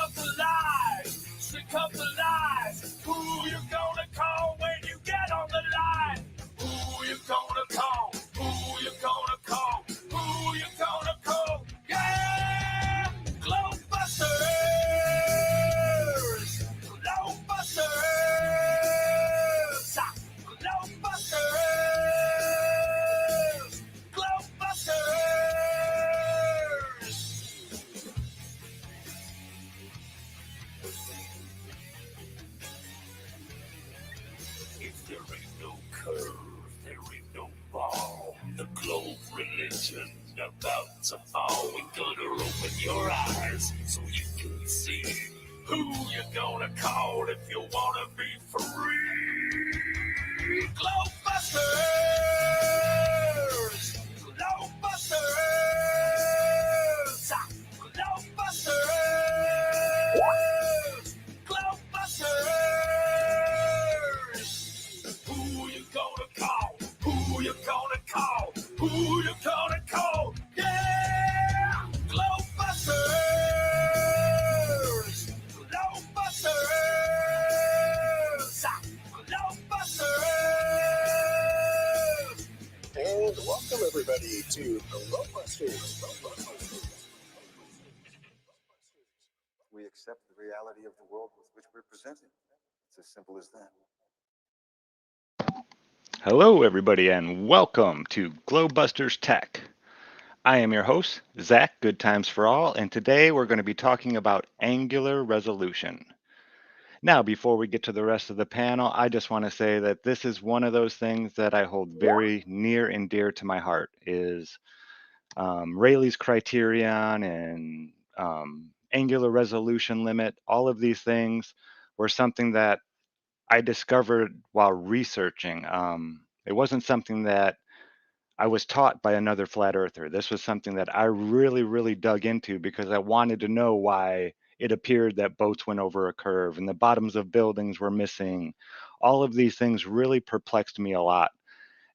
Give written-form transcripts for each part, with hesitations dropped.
up the lies, shake up the lies. Who you gonna call when you get on the line? Who you gonna call? Who you gonna call? Who you gonna call? Yeah! GLOBEBUSTERS! GLOBEBUSTErs! GLOBEBUSTErs! GLOBEBUSTErs! If there ain't no curve, there ain't no ball. The globe religion about to fall. We're gonna open your eyes so you can see who you gonna call if you wanna be free. GLOBEBUSTERS! GLOBEBUSTERS! GLOBEBUSTERS! GLOBEBUSTERS! Who you gonna call? Who you gonna call? Who you gonna call? Yeah! GLOBEBUSTERS! GLOBEBUSTERS! GLOBEBUSTERS! And welcome everybody to GLOBEBUSTERS. We accept the reality of the world with which we're presented. It's as simple as that. Hello, everybody, and welcome to GLOBEBUSTERS Tech. I am your host, Zach, Good Times for All, and today we're going to be talking about angular resolution. Now, before we get to the rest of the panel, I just want to say that this is one of those things that I hold very near and dear to my heart, is Rayleigh's criterion and angular resolution limit. All of these things were something that I discovered while researching. It wasn't something that I was taught by another flat earther. This was something that I really dug into because I wanted to know why it appeared that boats went over a curve and the bottoms of buildings were missing. All of these things really perplexed me a lot.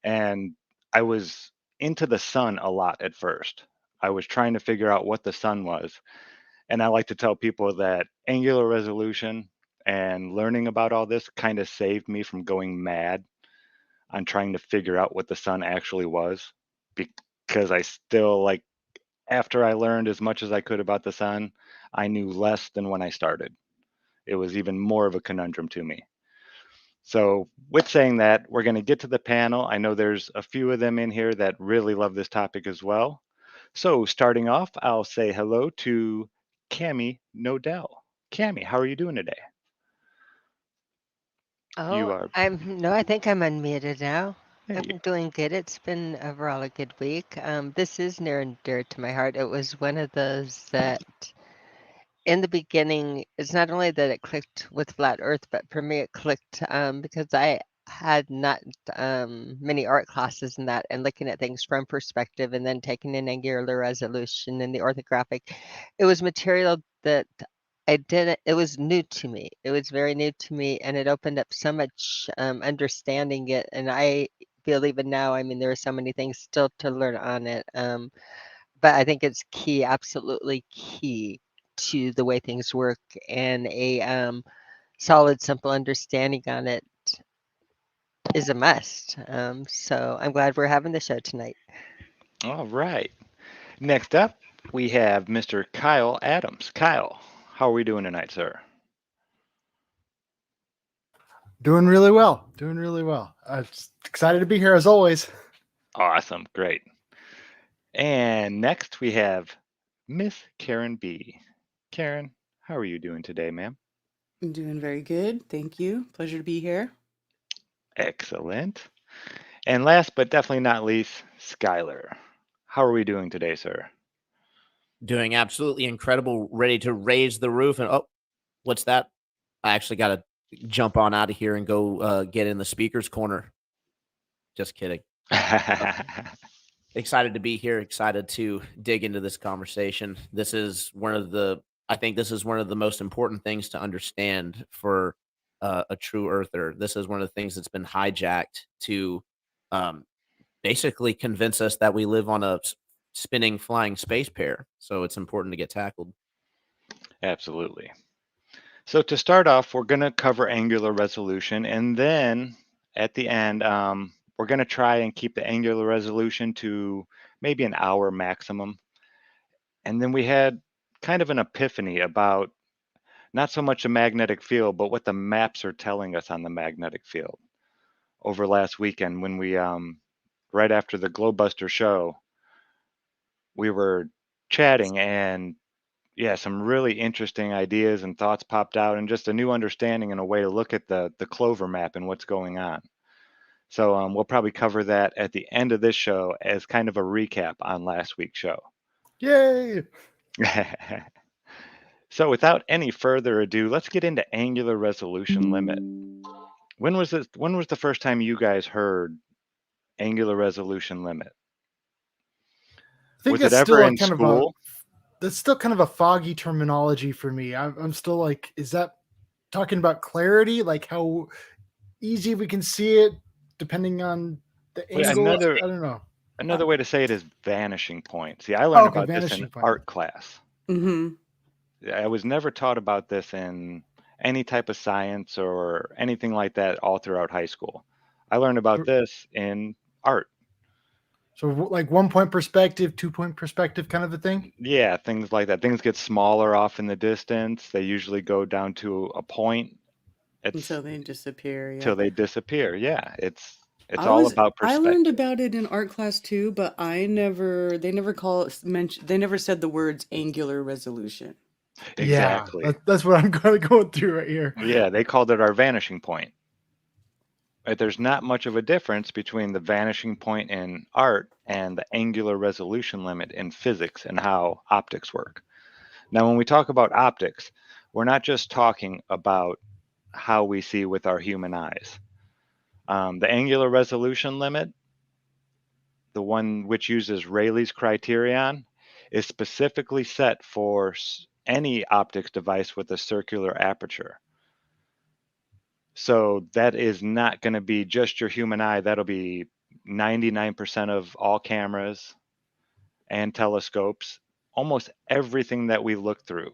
And I was into the sun a lot at first. I was trying to figure out what the sun was. And I like to tell people that angular resolution and learning about all this kind of saved me from going mad on trying to figure out what the sun actually was, because I still, like, after I learned as much as I could about the sun, I knew less than when I started. It was even more of a conundrum to me. So with saying that, we're going to get to the panel. I know there's a few of them in here that really love this topic as well. So starting off, I'll say hello to Cami Nodell. Cami, how are you doing today? You Oh, are. I think I'm unmuted now. Hey. I'm doing good. It's been overall a good week. This is near and dear to my heart. It was one of those that in the beginning, it's not only that it clicked with Flat Earth, but for me it clicked because I had not many art classes in that, and looking at things from perspective and then taking in angular resolution and the orthographic. It was material that it was new to me. It was very new to me, and it opened up so much understanding it. And I feel even now, I mean, there are so many things still to learn on it. But I think it's key, absolutely key to the way things work, and a solid, simple understanding on it is a must. So I'm glad we're having the show tonight. All right. Next up, we have Mr. Kyle Adams. Kyle, how are we doing tonight, sir? Doing really well. Doing really well. Just excited to be here as always. Awesome. Great. And next we have Miss Karen B. Karen, how are you doing today, ma'am? I'm doing very good. Thank you. Pleasure to be here. Excellent. And last but definitely not least, Skylar. How are we doing today, sir? Doing absolutely incredible, ready to raise the roof. And oh, what's that? I actually got to jump on out of here and go get in the speaker's corner. Just kidding. Excited to be here. Excited to dig into this conversation. This is I think this is one of the most important things to understand for a true earther. This is one of the things that's been hijacked to basically convince us that we live on a spinning, flying space pair. So it's important to get tackled. Absolutely. So to start off, we're going to cover angular resolution, and then at the end, we're going to try and keep the angular resolution to maybe an hour maximum. And then we had kind of an epiphany about not so much a magnetic field, but what the maps are telling us on the magnetic field. Over last weekend, when we, right after the GLOBEBUSTER show, we were chatting, and yeah, some really interesting ideas and thoughts popped out, and just a new understanding and a way to look at the clover map and what's going on. So we'll probably cover that at the end of this show as kind of a recap on last week's show. Yay! So without any further ado, let's get into angular resolution limit. When was the first time you guys heard angular resolution limit? I think Was it that's ever still a in kind of a school? that's still kind of a foggy terminology for me. I'm still like, is that talking about clarity, like how easy we can see it depending on the Well, angles? I don't know. another way to say it is vanishing point. See, I Oh, learned okay, about this in vanishing point. art class. Mm-hmm. I was never taught about this in any type of science or anything like that all throughout high school. I learned about this in art. So like 1 point perspective, 2 point perspective kind of a thing? Yeah, things like that. Things get smaller off in the distance. They usually go down to a point. It's Until they disappear. Yeah. till they disappear. Yeah, it's all about I learned perspective. about it in art class too, but they never they never said the words angular resolution. Yeah, Exactly. that's what I'm going through right here. Yeah, they called it our vanishing point. Right, there's not much of a difference between the vanishing point in art and the angular resolution limit in physics and how optics work. Now, when we talk about optics, we're not just talking about how we see with our human eyes. The angular resolution limit, the one which uses Rayleigh's criterion, is specifically set for any optics device with a circular aperture. So that is not going to be just your human eye. That'll be 99% of all cameras and telescopes. Almost everything that we look through,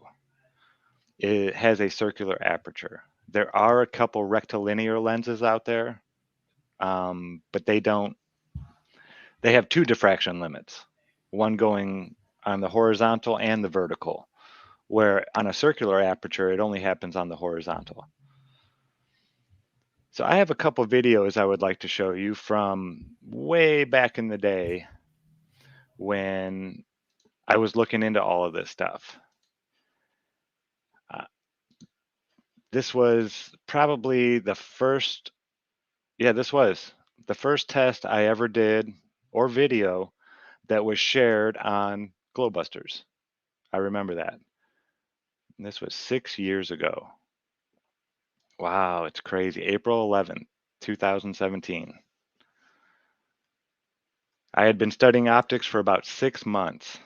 it has a circular aperture. There are a couple rectilinear lenses out there, but they have two diffraction limits, one going on the horizontal and the vertical, where on a circular aperture, it only happens on the horizontal. So I have a couple videos I would like to show you from way back in the day when I was looking into all of this stuff. This was probably this was the first test I ever did or video that was shared on GLOBEBUSTERS. I remember that. And this was 6 years ago. Wow, it's crazy. April 11th, 2017. I had been studying optics for about 6 months.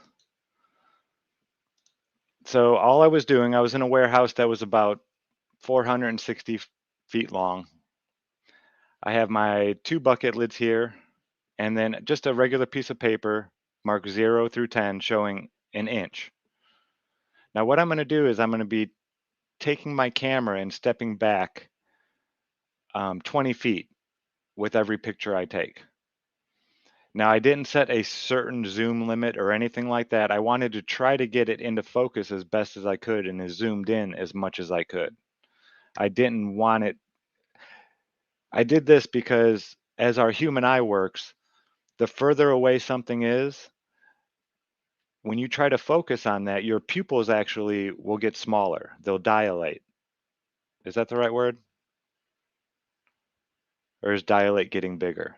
So all I was doing, I was in a warehouse that was about 460 feet long. I have my 2 bucket lids here, and then just a regular piece of paper marked 0 through 10 showing an inch. Now what I'm going to do is I'm going to be taking my camera and stepping back 20 feet with every picture I take. Now I didn't set a certain zoom limit or anything like that. I wanted to try to get it into focus as best as I could and as zoomed in as much as I could. I didn't want it. I did this because as our human eye works, the further away something is, when you try to focus on that, your pupils actually will get smaller. They'll dilate. Is that the right word? Or is dilate getting bigger?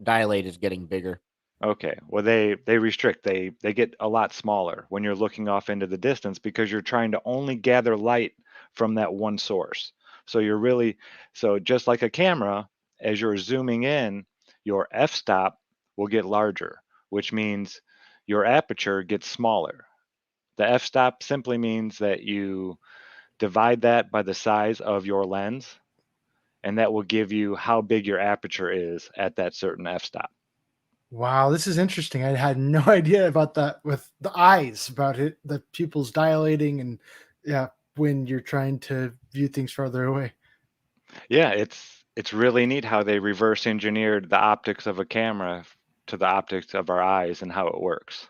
Dilate is getting bigger. Okay. Well, they restrict. They get a lot smaller when you're looking off into the distance because you're trying to only gather light from that one source. So just like a camera, as you're zooming in, your f-stop will get larger, which means your aperture gets smaller. The f-stop simply means that you divide that by the size of your lens, and that will give you how big your aperture is at that certain f-stop. Wow, this is interesting. I had no idea about that with the eyes, about it, the pupils dilating and Yeah, when you're trying to view things farther away. Yeah, it's really neat how they reverse engineered the optics of a camera to the optics of our eyes and how it works.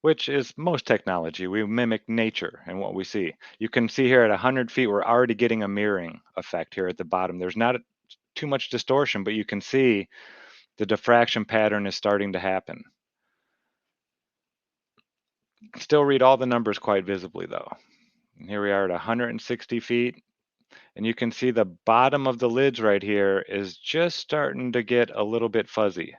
Which is most technology. We mimic nature and what we see. You can see here at 100 feet, we're already getting a mirroring effect here at the bottom. There's not too much distortion, but you can see the diffraction pattern is starting to happen. Still read all the numbers quite visibly though. And here we are at 160 feet, and you can see the bottom of the lids right here is just starting to get a little bit fuzzy.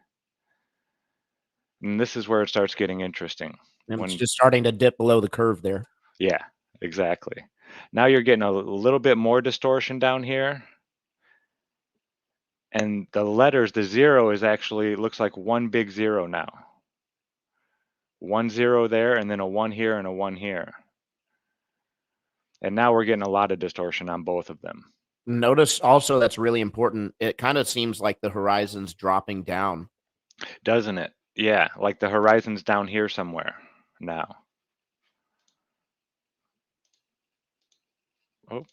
And this is where it starts getting interesting. And it's When, just starting to dip below the curve there. yeah, exactly. Now you're getting a little bit more distortion down here. And the letters, the zero is actually, looks like one big zero now. 1 0 there, and then a 1 here and a 1 here. And now we're getting a lot of distortion on both of them. Notice also that's really important. It kind of seems like the horizon's dropping down. Doesn't it? Yeah, like the horizon's down here somewhere now. Oh,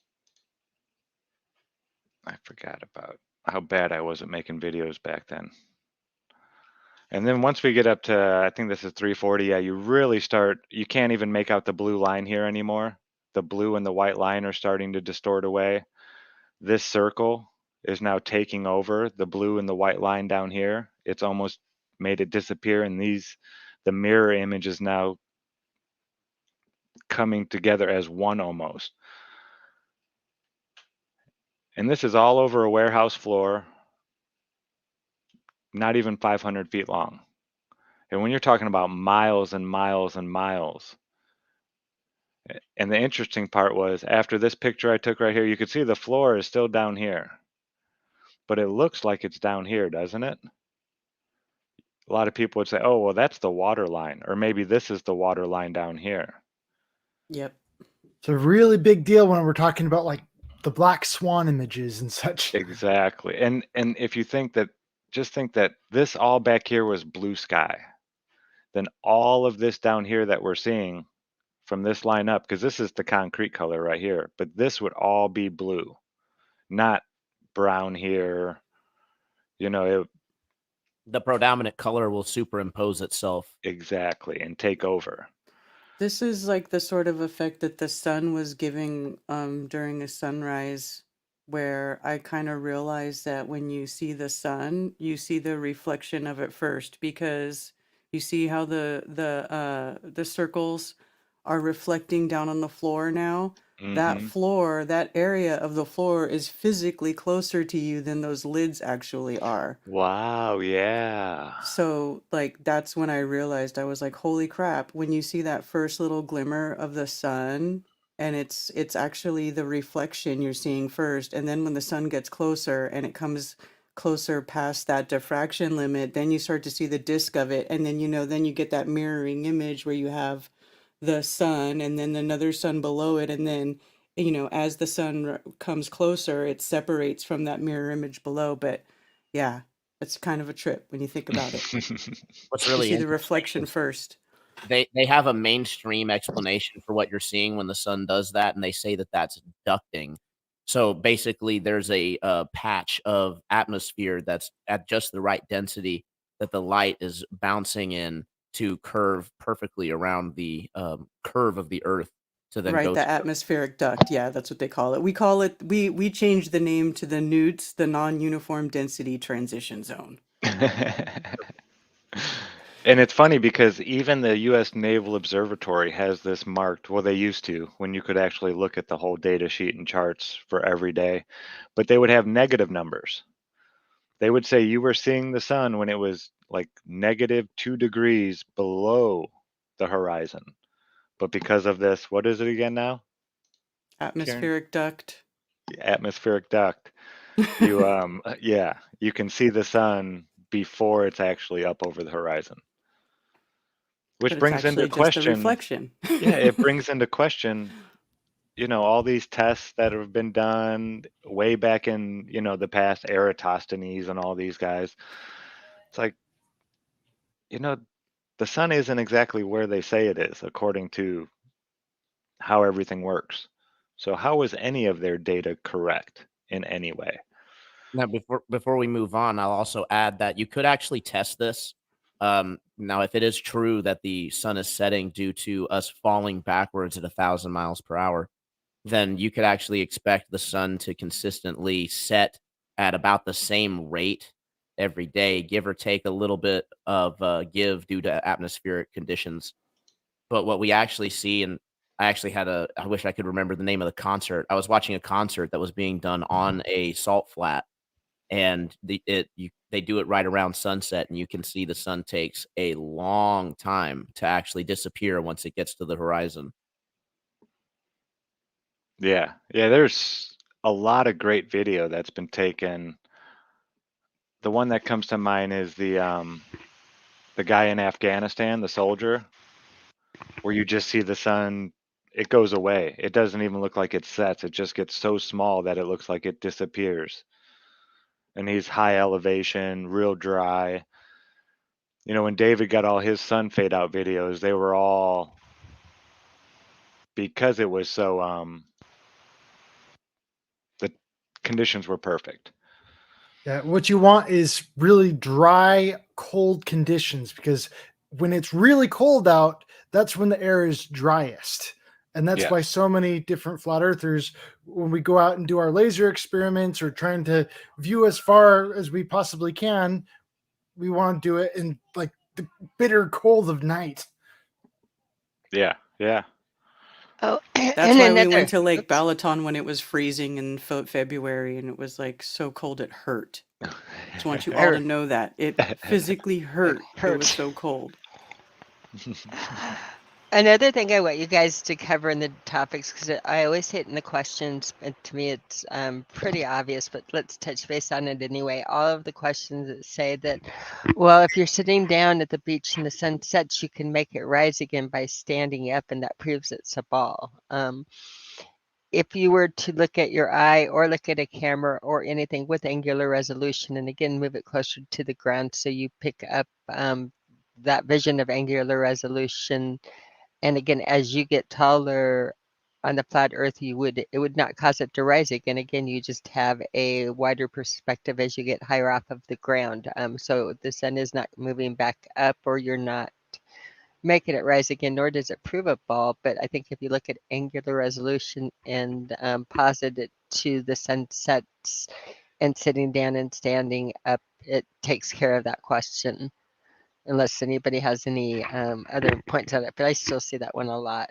I forgot about how bad I was at making videos back then. And then once we get up to, I think this is 340, yeah, you really start, you can't even make out the blue line here anymore. The blue and the white line are starting to distort away. This circle is now taking over the blue and the white line down here. It's almost made it disappear, and the mirror image is now coming together as one almost. And this is all over a warehouse floor, not even 500 feet long. And when you're talking about miles and miles and miles, and the interesting part was after this picture I took right here, you could see the floor is still down here, but it looks like it's down here, doesn't it? A lot of people would say, oh, well, that's the water line, or maybe this is the water line down here. Yep. It's a really big deal when we're talking about like the black swan images and such. Exactly. And if you think that, just think that this all back here was blue sky, then all of this down here that we're seeing from this line up, because this is the concrete color right here, but this would all be blue, not brown here. You know, The predominant color will superimpose itself. exactly, and take over. This is like the sort of effect that the sun was giving during a sunrise, where I kind of realized that when you see the sun, you see the reflection of it first, because you see how the circles are reflecting down on the floor now. That Hmm. floor, that area of the floor is physically closer to you than those lids actually are. Wow, yeah. So, like, that's when I realized, I was like, holy crap, when you see that first little glimmer of the sun, and it's actually the reflection you're seeing first, and then when the sun gets closer and it comes closer past that diffraction limit, then you start to see the disk of it, and then then you get that mirroring image where you have the sun and then another sun below it, and then as the sun comes closer, it separates from that mirror image below. But yeah, it's kind of a trip when you think about it. What's You really see the interesting reflection is first. they have a mainstream explanation for what you're seeing when the sun does that, and they say that that's ducting. So basically, there's a patch of atmosphere that's at just the right density that the light is bouncing in to curve perfectly around the curve of the Earth to then Right, go the to. atmospheric duct. Yeah, that's what they call it. We call it, we changed the name to the NUTS, the non-uniform density transition zone. And it's funny because even the U.S. Naval Observatory has this marked. Well, they used to, when you could actually look at the whole data sheet and charts for every day, but they would have negative numbers. They would say you were seeing the sun when it was like -2 degrees below the horizon. But because of this, what is it again now, Karen? Atmospheric duct. Atmospheric duct. You yeah, you can see the sun before it's actually up over the horizon. Which But it's brings into actually just a question, reflection. yeah, it brings into question, all these tests that have been done way back in, the past, Eratosthenes and all these guys. It's like, you know, the sun isn't exactly where they say it is, according to how everything works. So how was any of their data correct in any way? Now, before we move on, I'll also add that you could actually test this. Now, if it is true that the sun is setting due to us falling backwards at 1,000 miles per hour, then you could actually expect the sun to consistently set at about the same rate every day, give or take a little bit of give due to atmospheric conditions. But what we actually see, and I wish I could remember the name of the concert. I was watching a concert that was being done on a salt flat, and they do it right around sunset, and you can see the sun takes a long time to actually disappear once it gets to the horizon. Yeah. Yeah, there's a lot of great video that's been taken. The one that comes to mind is the guy in Afghanistan, the soldier, where you just see the sun, it goes away. It doesn't even look like it sets. It just gets so small that it looks like it disappears. And he's high elevation, real dry. You know, when David got all his sun fade out videos, they were all, because it was so the conditions were perfect. Yeah, what you want is really dry, cold conditions, because when it's really cold out, that's when the air is driest. And that's why Yes. so many different flat earthers, when we go out and do our laser experiments or trying to view as far as we possibly can, we want to do it in like the bitter cold of night. Yeah. Yeah. Oh, That's and why we another. went to Lake Oops. Balaton when it was freezing in February, and it was like so cold it hurt. Just want you all to know that it physically hurt. It was hurt. so cold. Another thing I want you guys to cover in the topics, because I always say it in the questions, and to me it's pretty obvious, but let's touch base on it anyway. All of the questions that say that, well, if you're sitting down at the beach and the sun sets, you can make it rise again by standing up, and that proves it's a ball. If you were to look at your eye or look at a camera or anything with angular resolution, and again, move it closer to the ground so you pick up that vision of angular resolution. And again, as you get taller on the flat earth, it would not cause it to rise again. Again, you just have a wider perspective as you get higher off of the ground. So the sun is not moving back up, or you're not making it rise again, nor does it prove a ball. But I think if you look at angular resolution and posit it to the sunsets and sitting down and standing up, it takes care of that question. Unless anybody has any other points on it, but I still see that one a lot.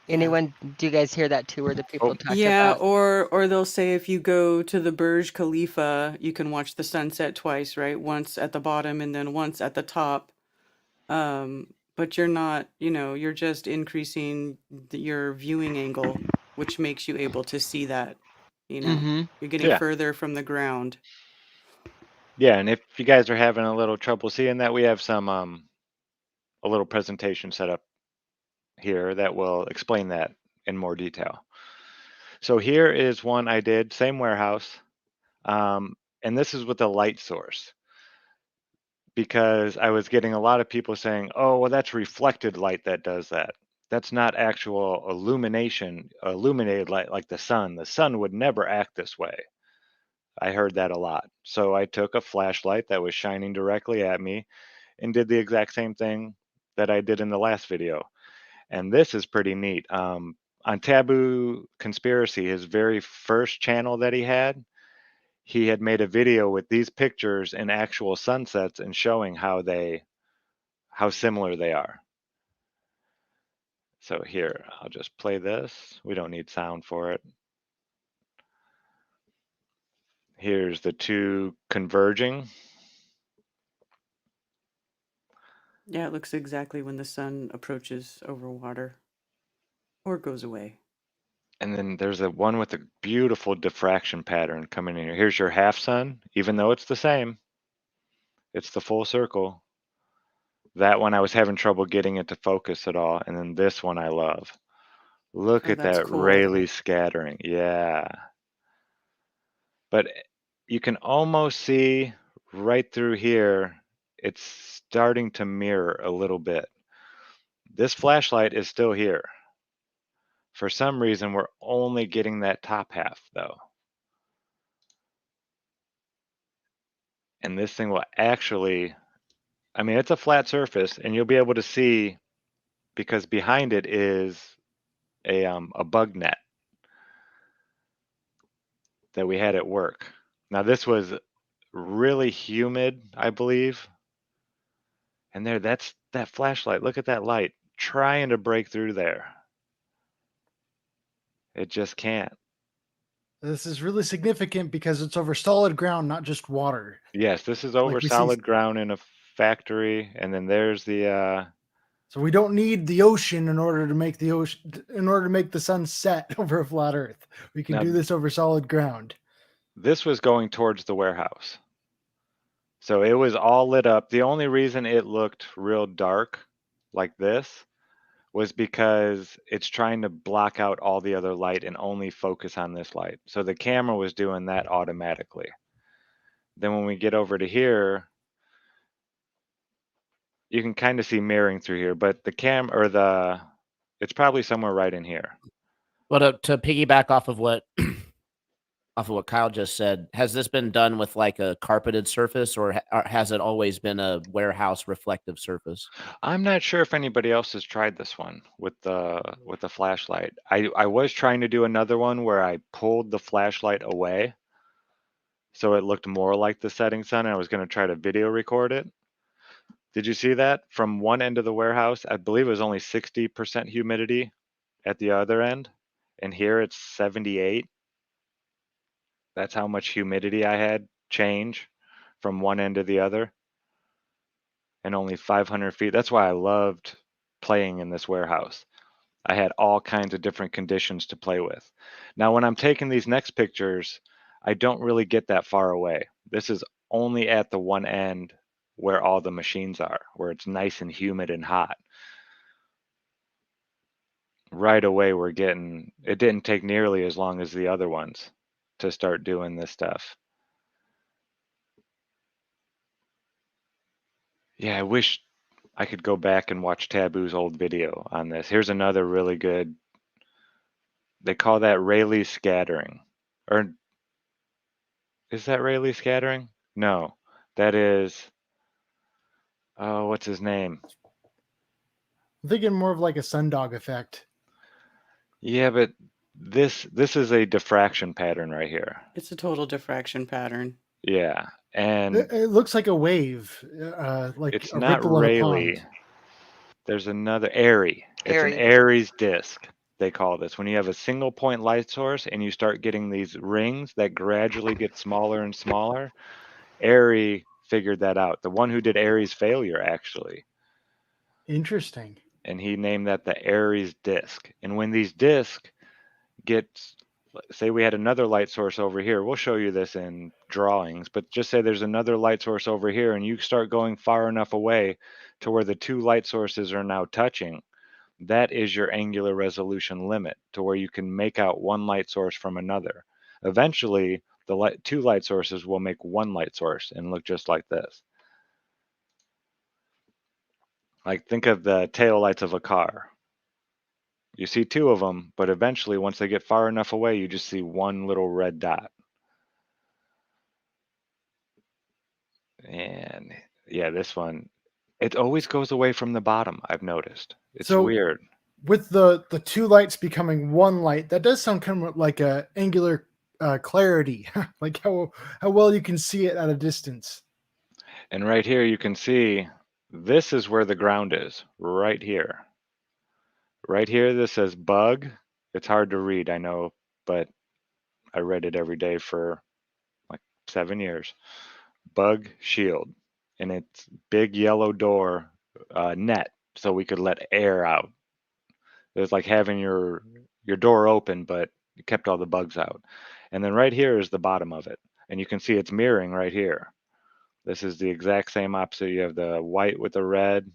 Anyone, do you guys hear that too, where the people talk Yeah, about? or they'll say if you go to the Burj Khalifa, you can watch the sunset twice, right? Once at the bottom and then once at the top. But you're not, you're just increasing your viewing angle, which makes you able to see that, Mm-hmm. you're getting Yeah. further from the ground. Yeah, and if you guys are having a little trouble seeing that, we have some a little presentation set up here that will explain that in more detail. So here is one I did, same warehouse, and this is with a light source, because I was getting a lot of people saying, oh, well, that's reflected light that does that. That's not actual illuminated light like the sun. The sun would never act this way. I heard that a lot. So I took a flashlight that was shining directly at me and did the exact same thing that I did in the last video. And this is pretty neat. On Taboo Conspiracy, his very first channel that he had made a video with these pictures and actual sunsets and showing how similar they are. So here, I'll just play this. We don't need sound for it. Here's the two converging. Yeah, it looks exactly when the sun approaches over water or goes away. And then there's a one with a beautiful diffraction pattern coming in here. Here's your half sun, even though it's the same. It's the full circle. That one I was having trouble getting it to focus at all. And then this one I love. Look Oh, at that's that cool. Rayleigh scattering. Yeah. But you can almost see right through here. it's starting to mirror a little bit. This flashlight is still here. For some reason, we're only getting that top half though. And this thing will actually, I mean, it's a flat surface and you'll be able to see because behind it is a bug net that we had at work. Now this was really humid, I believe. And there, that's that flashlight. Look at that light trying to break through there. It just can't. This is really significant because it's over solid ground, not just water. Yes, this is over Like we see, solid ground in a factory, and then there's the so we don't need the ocean in order to make the sun set over a flat Earth. We can now do this over solid ground. this was going towards the warehouse. So it was all lit up. The only reason it looked real dark like this was because it's trying to block out all the other light and only focus on this light. So the camera was doing that automatically. Then when we get over to here, you can kind of see mirroring through here, but it's probably somewhere right in here. But to piggyback off of what Kyle just said, has this been done with like a carpeted surface, or has it always been a warehouse reflective surface? I'm not sure if anybody else has tried this one with the flashlight. I was trying to do another one where I pulled the flashlight away so it looked more like the setting sun, and I was going to try to video record it. Did you see that? From one end of the warehouse, I believe it was only 60% humidity at the other end, and here it's 78. That's how much humidity I had change from one end to the other, and only 500 feet. That's why I loved playing in this warehouse. I had all kinds of different conditions to play with. Now, when I'm taking these next pictures, I don't really get that far away. This is only at the one end where all the machines are, where it's nice and humid and hot. Right away, it didn't take nearly as long as the other ones to start doing this stuff. Yeah, I wish I could go back and watch Taboo's old video on this. Here's another really good, they call that Rayleigh scattering. Or is that Rayleigh scattering? No, that is, oh, what's his name? I'm thinking more of like a sundog effect. Yeah, but this is a diffraction pattern right here. It's a total diffraction pattern. Yeah, and It looks like a wave, like it's a not ripple in a Rayleigh. pond. There's another Airy. It's an Airy. Aries disk, they call this. When you have a single point light source and you start getting these rings that gradually get smaller and smaller, Airy figured that out. The one who did Airy's failure, actually. Interesting. And he named that the Aries disk. And when these disks get, say we had another light source over here, we'll show you this in drawings, but just say there's another light source over here and you start going far enough away to where the two light sources are now touching, that is your angular resolution limit to where you can make out one light source from another. Eventually, the two light sources will make one light source and look just like this. Like think of the taillights of a car. You see two of them, but eventually once they get far enough away, you just see one little red dot. And yeah, this one, it always goes away from the bottom, I've noticed. It's So- weird. With the two lights becoming one light, that does sound kind of like a angular clarity, like how well you can see it at a distance. And right here, you can see this is where the ground is, right here. Right here, this says bug. It's hard to read, I know, but I read it every day for like 7 years. Bug shield. And it's big yellow door net so we could let air out. It was like having your door open, but it kept all the bugs out. And then right here is the bottom of it. And you can see it's mirroring right here. This is the exact same opposite. You have the white with the red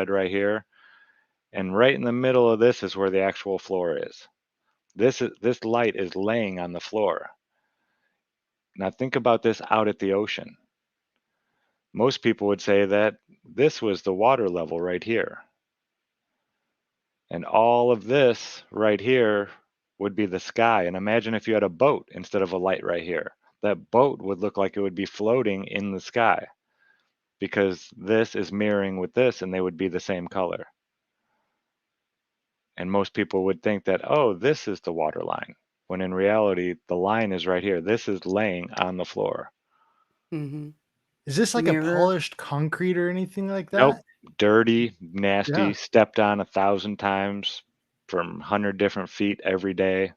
right here. And right in the middle of this is where the actual floor is. This light is laying on the floor. Now think about this out at the ocean. most people would say that this was the water level right here. And all of this right here would be the sky. And imagine if you had a boat instead of a light right here. That boat would look like it would be floating in the sky because this is mirroring with this and they would be the same color. And most people would think that, oh, this is the water line, when in reality, the line is right here. This is laying on the floor. Mm-hmm. Is this like a Mirror. polished concrete or anything like that? Nope. Dirty, nasty, Yeah. stepped on 1,000 times from 100 different feet every day.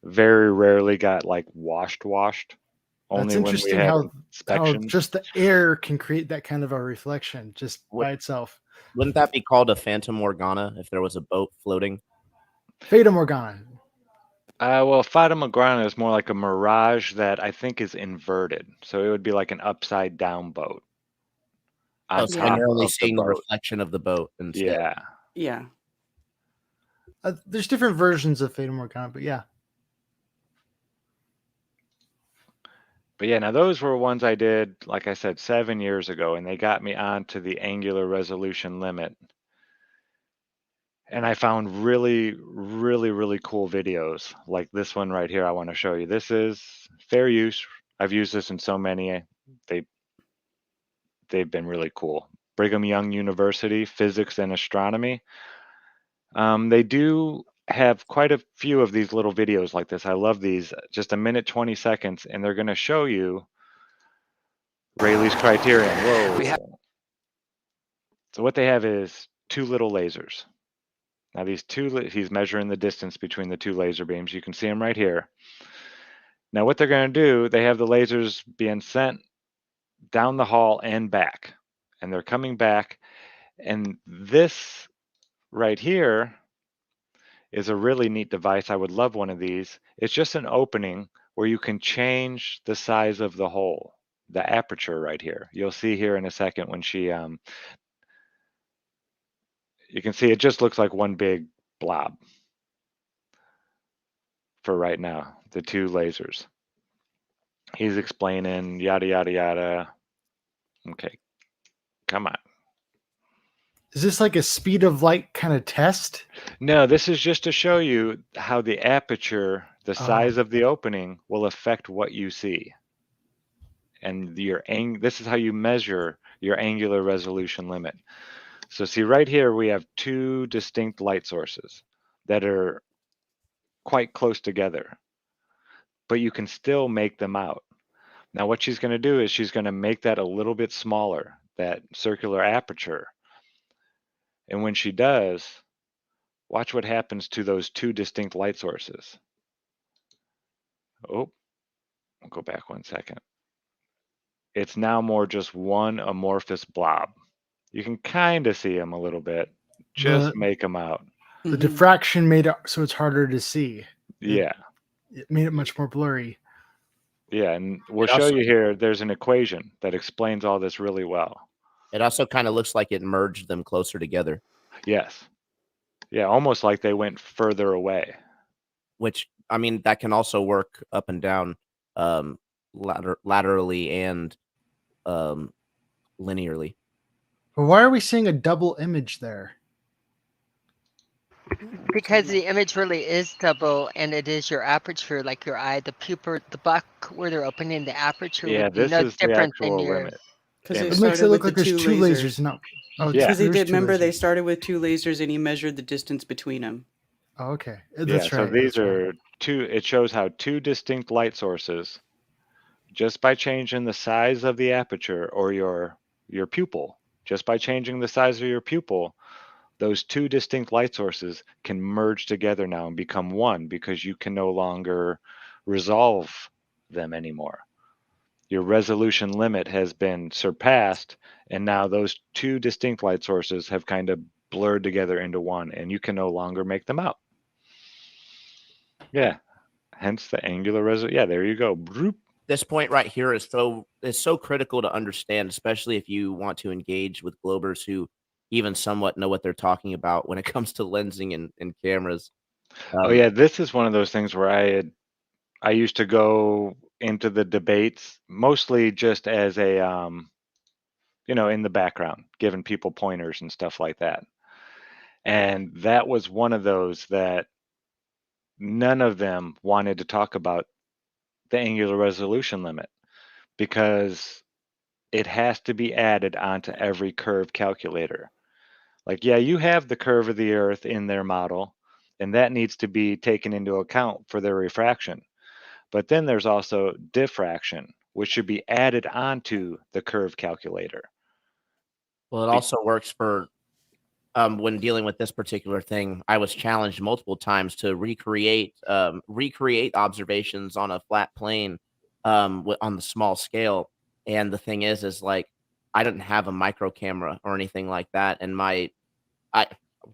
Very rarely got like washed. Only That's when we interesting had how inspections. just the air can create that kind of a reflection just What- by itself. Wouldn't that be called a phantom morgana if there was a boat floating? Fata Morgana. Well, Fata Morgana is more like a mirage that I think is inverted. So it would be like an upside down boat. On So top you're only of seeing the the boat. reflection of the boat instead. Yeah. Yeah. There's different versions of Fata Morgana, but yeah. But yeah, now those were ones I did, like I said, 7 years ago, and they got me onto the angular resolution limit. And I found really, really, really cool videos like this one right here I want to show you. This is fair use. I've used this in so many. They've been really cool. Brigham Young University, Physics and Astronomy. They do have quite a few of these little videos like this. I love these. Just a minute, 20 seconds, and they're going to show you Rayleigh's criterion. Whoa. So what they have is two little lasers. Now he's measuring the distance between the two laser beams. You can see them right here. Now what they're going to do, they have the lasers being sent down the hall and back. And they're coming back. And this right here is a really neat device. I would love one of these. It's just an opening where you can change the size of the hole, the aperture right here. You'll see here in a second when she you can see it just looks like one big blob for right now, the two lasers. He's explaining yada, yada, yada. Okay, come on. Is this like a speed of light kind of test? No, this is just to show you how the aperture, the size of the opening, will affect what you see. And this is how you measure your angular resolution limit. So see right here, we have two distinct light sources that are quite close together, but you can still make them out. Now what she's going to do is she's going to make that a little bit smaller, that circular aperture. And when she does, watch what happens to those two distinct light sources. Oh, I'll go back 1 second. It's now more just one amorphous blob. You can kind of see them a little bit. Just make them out. The diffraction made it so it's harder to see. Yeah. It made it much more blurry. Yeah, and we'll show you here, there's an equation that explains all this really well. It also kind of looks like it merged them closer together. Yes. Yeah, almost like they went further away. Which, I mean, that can also work up and down laterally and linearly. But why are we seeing a double image there? Because the image really is double, and it is your aperture, like your eye, the pupil, the buck where they're opening the aperture. Yeah, would be this no is the different than actual your. limit. Because Yeah. they It started makes it look with like the there's two two lasers. lasers. No. Oh, Yeah. Because they there's did. two Remember, they lasers. started with two lasers, and he measured the distance between them. Oh, okay. Yeah, That's so right. these that's right. are two, it shows how two distinct light sources, just by changing the size of the aperture or your pupil, just by changing the size of your pupil, those two distinct light sources can merge together now and become one because you can no longer resolve them anymore. Your resolution limit has been surpassed, and now those two distinct light sources have kind of blurred together into one, and you can no longer make them out. Yeah, hence the angular resolution. Yeah, there you go. Broop. This point right here is so critical to understand, especially if you want to engage with globers who even somewhat know what they're talking about when it comes to lensing and cameras. Oh yeah, this is one of those things where I used to go into the debates mostly just as a in the background, giving people pointers and stuff like that. And that was one of those that none of them wanted to talk about the angular resolution limit because it has to be added onto every curve calculator. Like, yeah, you have the curve of the Earth in their model, and that needs to be taken into account for their refraction. But then there's also diffraction, which should be added onto the curve calculator. Well, it also works for when dealing with this particular thing. I was challenged multiple times to recreate observations on a flat plane on the small scale. And the thing is like I didn't have a micro camera or anything like that, and I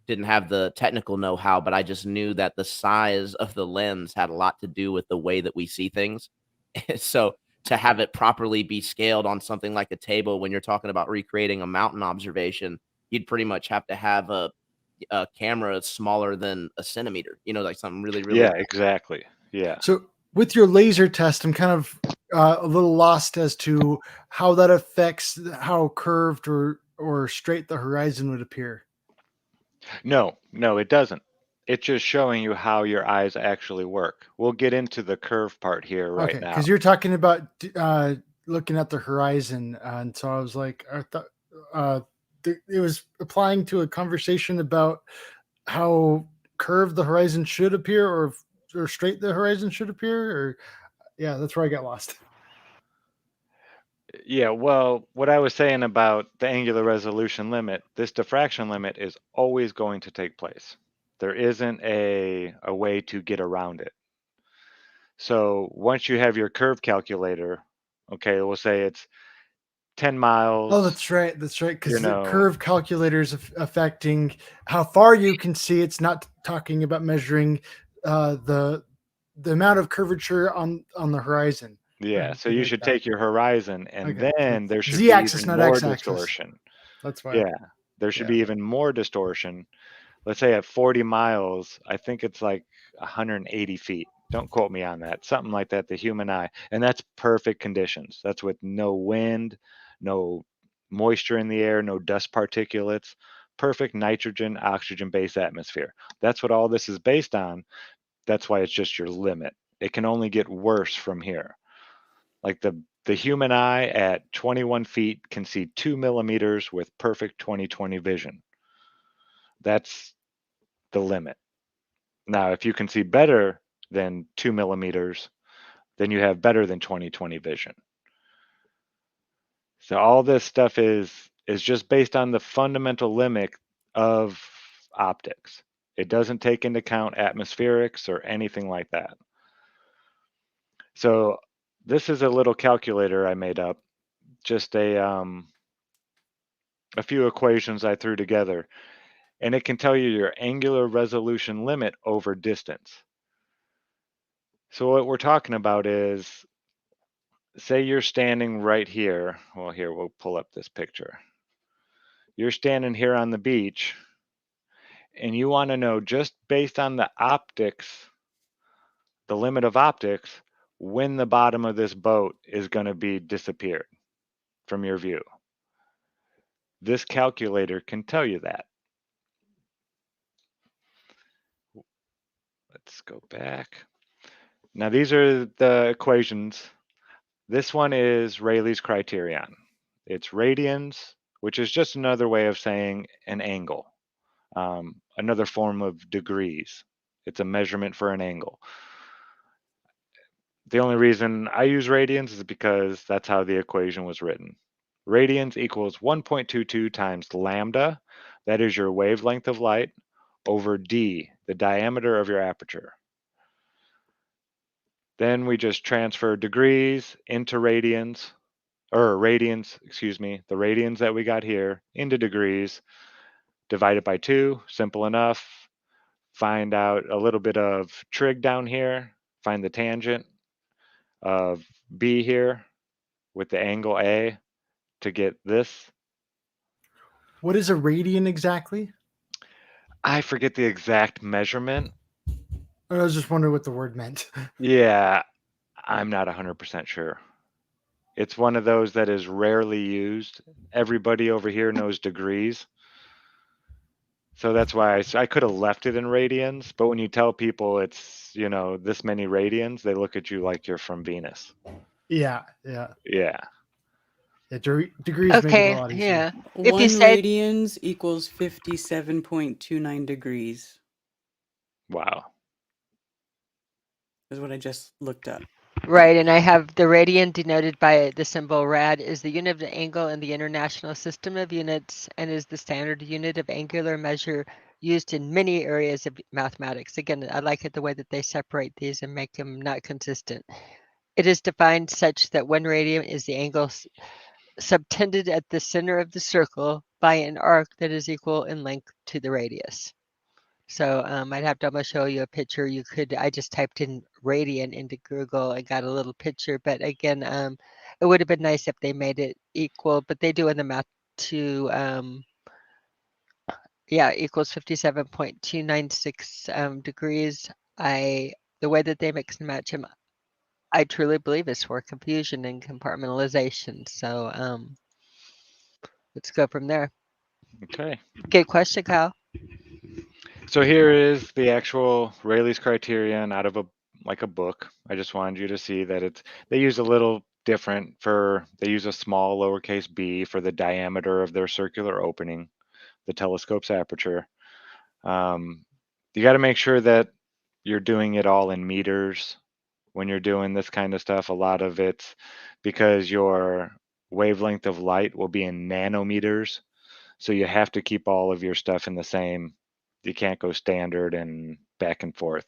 didn't have the technical know-how, but I just knew that the size of the lens had a lot to do with the way that we see things. So to have it properly be scaled on something like a table when you're talking about recreating a mountain observation, you'd pretty much have to have a camera smaller than a centimeter, like something really, really Yeah, exactly. Yeah. So with your laser test, I'm kind of a little lost as to how that affects how curved or straight the horizon would appear. No, it doesn't. It's just showing you how your eyes actually work. We'll get into the curve part here right Okay, now. because you're talking about looking at the horizon, and so I was like, I thought it was applying to a conversation about how curved the horizon should appear, or straight the horizon should appear, or yeah, that's where I got lost. Yeah, well, what I was saying about the angular resolution limit, this diffraction limit is always going to take place. There isn't a way to get around it. So once you have your curve calculator, okay, we'll say it's 10 miles. Oh, that's right. That's right. Because the know, curve calculator is affecting how far you can see. It's not talking about measuring the amount of curvature on the horizon. Yeah, so Something you like should that. take your horizon, and Okay. then there should be Z-axis, even not more x-axis. distortion. That's why. Yeah, there should Yeah. be even more distortion. Let's say at 40 miles, I think it's like 180 feet. Don't quote me on that. Something like that, the human eye. And that's perfect conditions. That's with no wind, no moisture in the air, no dust particulates, perfect nitrogen, oxygen based atmosphere. That's what all this is based on. That's why it's just your limit. It can only get worse from here. Like the human eye at 21 feet can see 2 millimeters with perfect 20/20 vision. That's the limit. Now, if you can see better than 2 millimeters, then you have better than 20/20 vision. So all this stuff is just based on the fundamental limit of optics. It doesn't take into account atmospherics or anything like that. So this is a little calculator I made up, just a few equations I threw together, and it can tell you your angular resolution limit over distance. So what we're talking about is, say you're standing right here. Well, here, we'll pull up this picture. You're standing here on the beach, and you want to know, just based on the optics, the limit of optics, when the bottom of this boat is going to be disappeared from your view. This calculator can tell you that. Let's go back. Now, these are the equations. This one is Rayleigh's criterion. It's radians, which is just another way of saying an angle, another form of degrees. It's a measurement for an angle. The only reason I use radians is because that's how the equation was written. Radians equals 1.22 times lambda, that is your wavelength of light, over d, the diameter of your aperture. Then we just transfer degrees into radians, or radians, excuse me, the radians that we got here into degrees, divide it by 2, simple enough. Find out a little bit of trig down here, find the tangent of B here with the angle A to get this. What is a radian exactly? I forget the exact measurement. I was just wondering what the word meant. Yeah, I'm not 100% sure. It's one of those that is rarely used. Everybody over here knows degrees. So that's why I could have left it in radians, but when you tell people it's, this many radians, they look at you like you're from Venus. Yeah. Yeah. Degrees make it a Okay, lot easier. yeah. If you 1 said radians equals 57.29 degrees, Wow. is what I just looked up. right, and I have the radian denoted by the symbol rad is the unit of angle in the International System of Units and is the standard unit of angular measure used in many areas of mathematics. Again, I like it the way that they separate these and make them not consistent. It is defined such that 1 radian is the angle subtended at the center of the circle by an arc that is equal in length to the radius. So I'd have to almost show you a picture. I just typed in radian into Google and got a little picture. But again, it would have been nice if they made it equal, but they do in the math to, equals 57.296 degrees. The way that they mix and match them, I truly believe is for confusion and compartmentalization. So let's go from there. Okay. Good question, Kyle. So here is the actual Rayleigh's criterion out of a book. I just wanted you to see that they use a little different they use a small lowercase b for the diameter of their circular opening, the telescope's aperture. You got to make sure that you're doing it all in meters when you're doing this kind of stuff. A lot of it's because your wavelength of light will be in nanometers. So you have to keep all of your stuff in the same. You can't go standard and back and forth.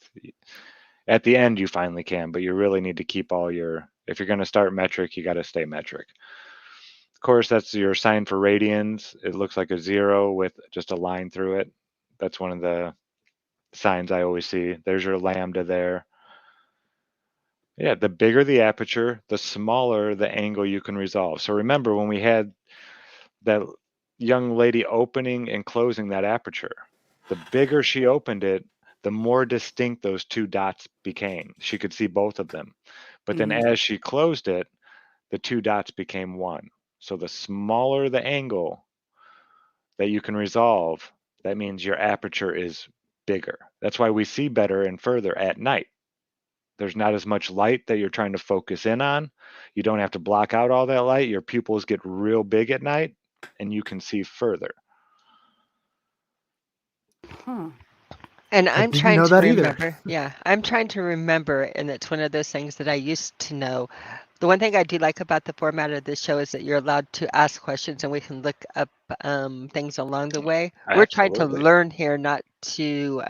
At the end, you finally can, but you really need to keep if you're going to start metric, you got to stay metric. Of course, that's your sign for radians. It looks like a 0 with just a line through it. That's one of the signs I always see. There's your lambda there. Yeah, the bigger the aperture, the smaller the angle you can resolve. So remember when we had that young lady opening and closing that aperture, the bigger she opened it, the more distinct those 2 dots became. She could see both of them. But then as she closed it, the 2 dots became 1. So the smaller the angle that you can resolve, that means your aperture is bigger. That's why we see better and further at night. There's not as much light that you're trying to focus in on. You don't have to block out all that light. Your pupils get real big at night and you can see further. Huh. And I I'm didn't trying know to that either. remember. Yeah, I'm trying to remember, and it's one of those things that I used to know. The one thing I do like about the format of this show is that you're allowed to ask questions and we can look up things along the way. We're trying to Absolutely. learn here, not to,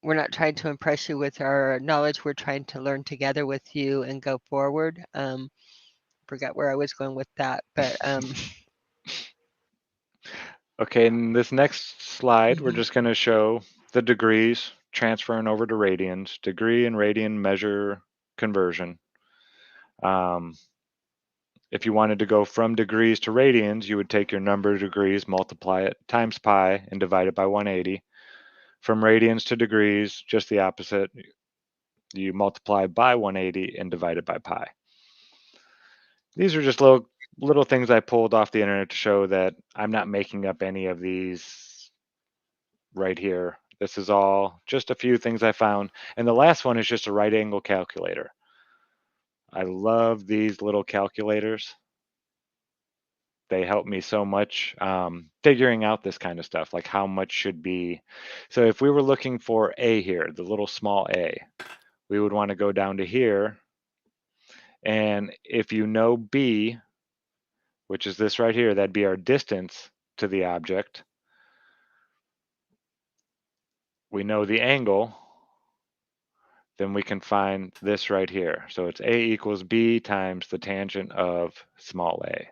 we're not trying to impress you with our knowledge. We're trying to learn together with you and go forward. Forgot where I was going with that, but Okay, in this next slide, we're just going to show the degrees transferring over to radians, degree and radian measure conversion. If you wanted to go from degrees to radians, you would take your number of degrees, multiply it times pi, and divide it by 180. From radians to degrees, just the opposite. You multiply by 180 and divide it by pi. These are just little things I pulled off the internet to show that I'm not making up any of these right here. This is all just a few things I found. And the last one is just a right angle calculator. I love these little calculators. They help me so much figuring out this kind of stuff, like how much should be. So if we were looking for A here, the little small a, we would want to go down to here. And if you know B, which is this right here, that'd be our distance to the object. We know the angle, then we can find this right here. So it's A equals B times the tangent of small a.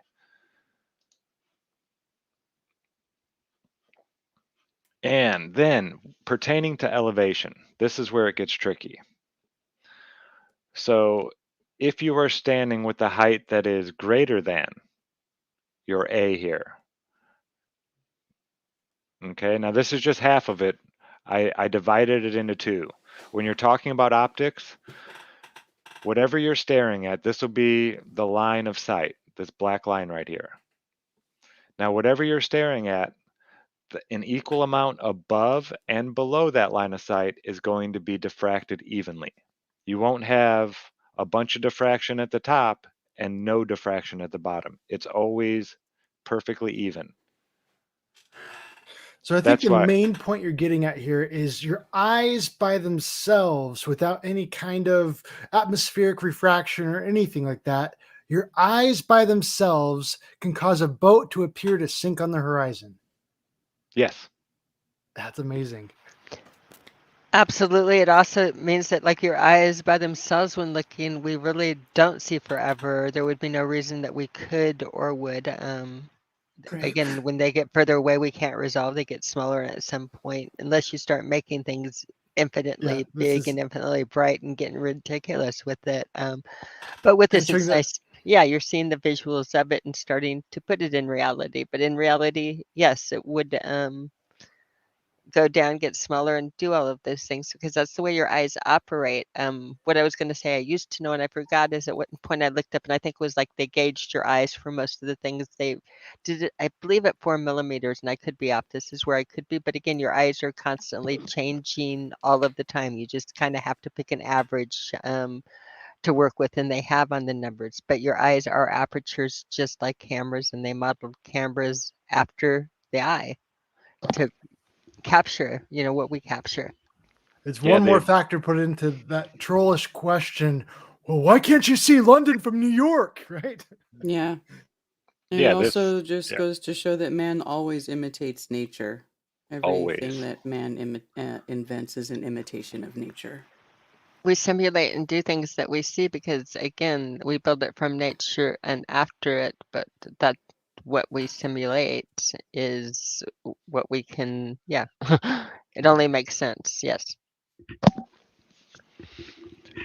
And then pertaining to elevation, this is where it gets tricky. So if you are standing with the height that is greater than your A here, okay, now this is just half of it. I divided it into 2. When you're talking about optics, Whatever you're staring at, this will be the line of sight, this black line right here. Now, whatever you're staring at, an equal amount above and below that line of sight is going to be diffracted evenly. You won't have a bunch of diffraction at the top and no diffraction at the bottom. It's always perfectly even. So I think That's the why, main point you're getting at here is your eyes by themselves, without any kind of atmospheric refraction or anything like that, your eyes by themselves can cause a boat to appear to sink on the horizon. yes, That's amazing. Absolutely. It also means that, like, your eyes by themselves, when looking, we really don't see forever. There would be no reason that we could or would. Again, when they get further away, we can't resolve. They get smaller at some point, unless you start making things infinitely big and infinitely bright and getting ridiculous with it. But with this, it's nice. Yeah, you're seeing the visuals of it and starting to put it in reality. But in reality, yes, it would go down, get smaller, and do all of those things, because that's the way your eyes operate. What I was going to say I used to know and I forgot is at what point I looked up, and I think it was like they gauged your eyes for most of the things. They did it, I believe, at 4 millimeters, and I could be off. This is where I could be, but again, your eyes are constantly changing all of the time. You just kind of have to pick an average to work with, and they have on the numbers. But your eyes are apertures just like cameras, and they modeled cameras after the eye to capture, what we capture. It's Yeah, one more factor put into that trollish question. Well, why can't you see London from New York? Right? Yeah. And yeah, it this, also just yeah, goes to show that man always imitates nature. Everything always. that man invents is an imitation of nature. We simulate and do things that we see because, again, we build it from nature and after it, but that what we simulate is what we can, yeah. It only makes sense, yes.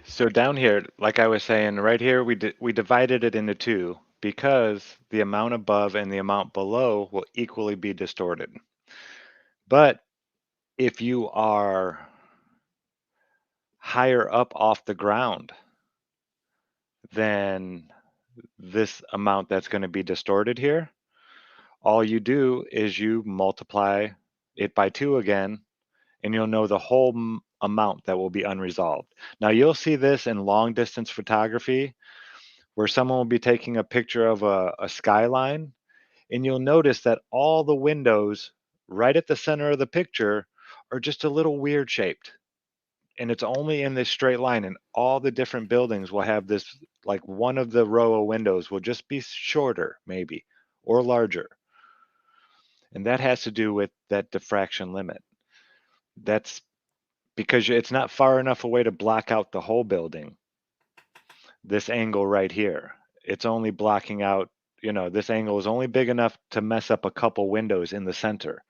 So down here, like I was saying, right here, we divided it into two because the amount above and the amount below will equally be distorted. But if you are higher up off the ground than this amount that's going to be distorted here, all you do is you multiply it by 2 again, and you'll know the whole amount that will be unresolved. Now you'll see this in long distance photography where someone will be taking a picture of a skyline, and you'll notice that all the windows right at the center of the picture are just a little weird shaped. And it's only in this straight line, and all the different buildings will have this, like one of the row of windows will just be shorter, maybe, or larger. And that has to do with that diffraction limit. That's because it's not far enough away to block out the whole building. This angle right here, it's only blocking out, this angle is only big enough to mess up a couple windows in the center.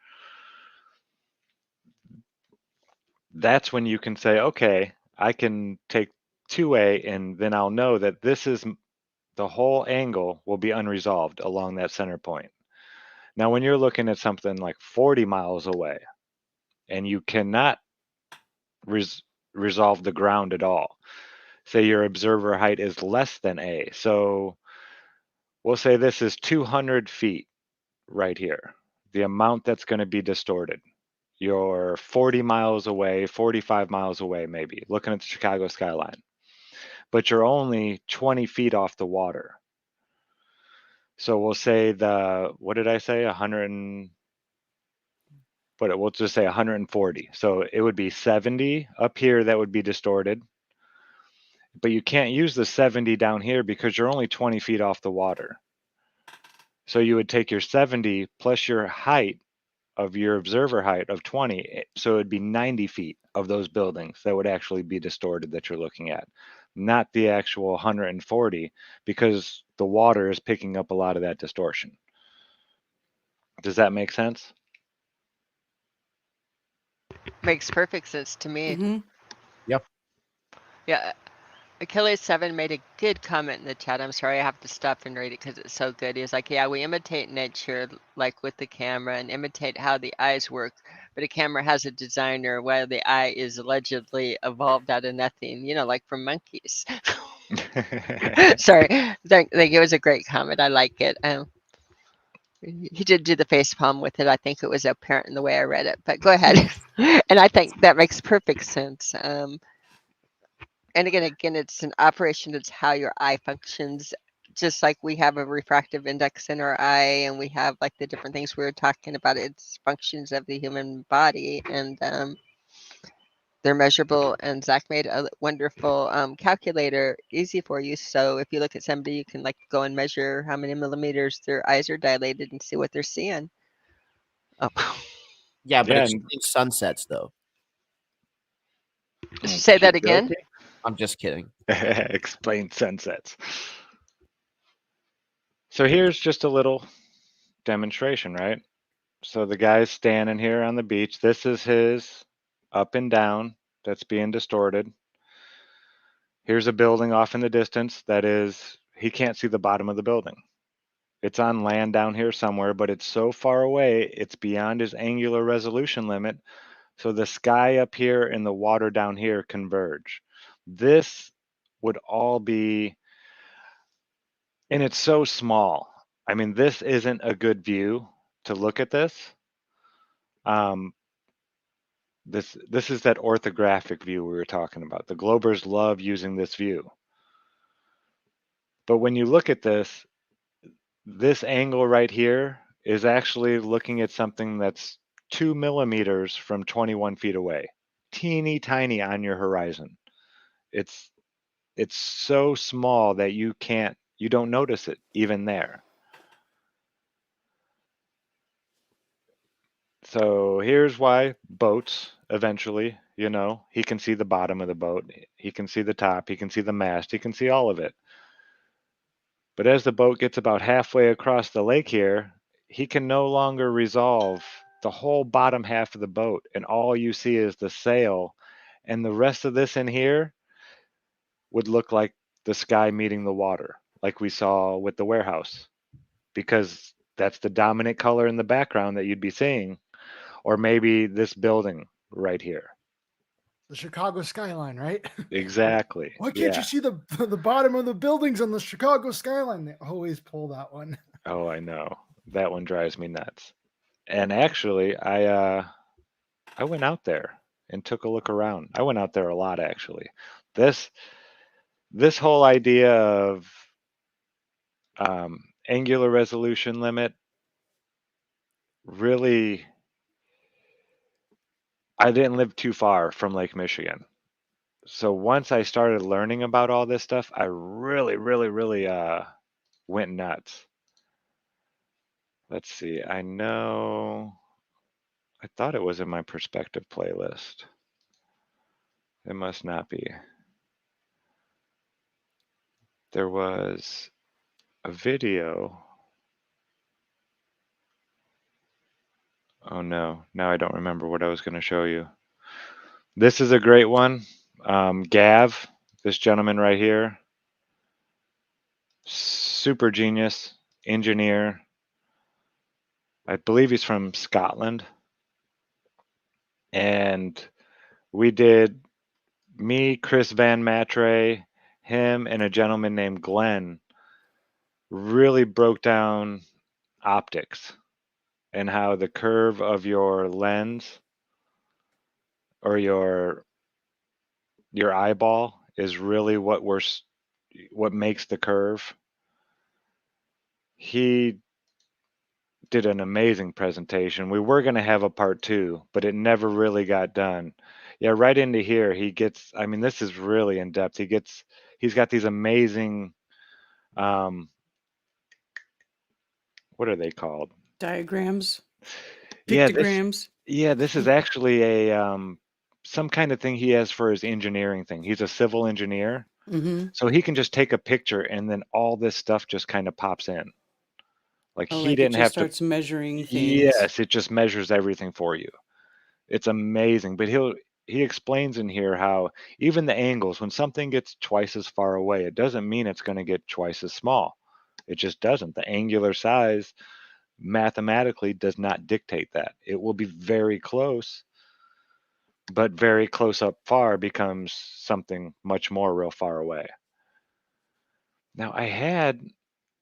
That's when you can say, okay, I can take 2A and then I'll know that this is the whole angle will be unresolved along that center point. Now, when you're looking at something like 40 miles away and you cannot resolve the ground at all, say your observer height is less than A. So we'll say this is 200 feet right here, the amount that's going to be distorted. You're 40 miles away, 45 miles away, maybe, looking at the Chicago skyline, but you're only 20 feet off the water. So we'll say what did I say? 100, but we'll just say 140. So it would be 70 up here that would be distorted, but you can't use the 70 down here because you're only 20 feet off the water. So you would take your 70 plus your height of your observer height of 20. So it'd be 90 feet of those buildings that would actually be distorted that you're looking at, not the actual 140, because the water is picking up a lot of that distortion. Does that make sense? Makes perfect sense to me. Mm-hmm. Yep. Yeah. Achilles7 made a good comment in the chat. I'm sorry, I have to stop and read it because it's so good. He was like, yeah, we imitate nature like with the camera and imitate how the eyes work, but a camera has a designer while the eye is allegedly evolved out of nothing, like from monkeys. Sorry. Thank you. It was a great comment. I like it. He did do the face palm with it. I think it was apparent in the way I read it, but go ahead. And I think that makes perfect sense. And again, it's an operation. It's how your eye functions. Just like we have a refractive index in our eye, and we have like the different things we were talking about. It's functions of the human body, and they're measurable. And Zach made a wonderful calculator easy for you. So if you look at somebody, you can like go and measure how many millimeters their eyes are dilated and see what they're seeing. Oh, Yeah, but Yeah, it's and sunsets though. say that again. I'm just kidding. Explain sunsets. So here's just a little demonstration, right? So the guy's standing here on the beach. This is his up and down that's being distorted. Here's a building off in the distance that is, he can't see the bottom of the building. It's on land down here somewhere, but it's so far away, it's beyond his angular resolution limit. So the sky up here and the water down here converge. This would all be, and it's so small. I mean, this isn't a good view to look at this. This is that orthographic view we were talking about. The Globers love using this view. But when you look at this angle right here is actually looking at something that's 2 millimeters from 21 feet away. Teeny tiny on your horizon. It's so small that you don't notice it even there. So here's why boats eventually, he can see the bottom of the boat, he can see the top, he can see the mast, he can see all of it. But as the boat gets about halfway across the lake here, he can no longer resolve the whole bottom half of the boat, and all you see is the sail, and the rest of this in here would look like the sky meeting the water, like we saw with the warehouse, because that's the dominant color in the background that you'd be seeing, or maybe this building right here. The Chicago skyline, right? Exactly. Why can't you see the bottom of the buildings on the Chicago skyline? They always pull that one. Oh, I know. That one drives me nuts. And actually, I went out there and took a look around. I went out there a lot, actually. This whole idea of angular resolution limit really, I didn't live too far from Lake Michigan. So once I started learning about all this stuff, I really, really, really went nuts. Let's see. I thought it was in my perspective playlist. It must not be. There was a video. Oh no, now I don't remember what I was going to show you. This is a great one. Gav, this gentleman right here, super genius, engineer. I believe he's from Scotland. And we did, me, Chris Van Matre, him, and a gentleman named Glenn really broke down optics and how the curve of your lens or your eyeball is really what makes the curve. He did an amazing presentation. We were going to have a part 2, but it never really got done. Yeah, right into here he gets, I mean, this is really in depth. He's got these amazing what are they called? Diagrams, Yeah, pictograms. this is actually a some kind of thing he has for his engineering thing. He's a civil engineer. Mm-hmm. So he can just take a picture and then all this stuff just kind of pops in. Like Oh, he like it didn't just have to. starts measuring things. Yes, it just measures everything for you. It's amazing. But he explains in here how even the angles, when something gets twice as far away, it doesn't mean it's going to get twice as small. It just doesn't. The angular size mathematically does not dictate that. It will be very close, but very close up far becomes something much more real far away. Now, I had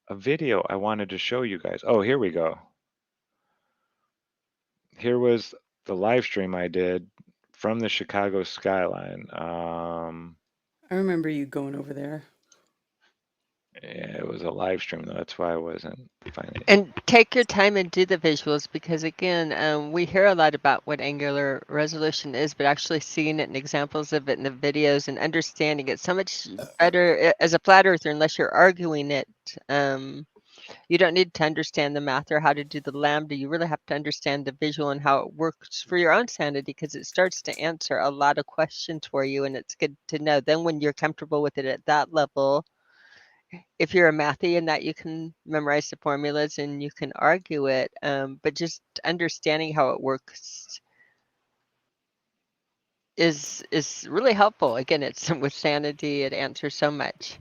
a video I wanted to show you guys. Oh, here we go. Here was the live stream I did from the Chicago skyline. I remember you going over there. Yeah, it was a live stream though. That's why I wasn't finding it. And take your time and do the visuals because, again, we hear a lot about what angular resolution is, but actually seeing it and examples of it in the videos and understanding it so much better as a flat earther, unless you're arguing it. You don't need to understand the math or how to do the lambda. You really have to understand the visual and how it works for your own sanity because it starts to answer a lot of questions for you, and it's good to know. Then when you're comfortable with it at that level, if you're a mathy and that you can memorize the formulas and you can argue it, but just understanding how it works is really helpful. Again, it's with sanity, it answers so much.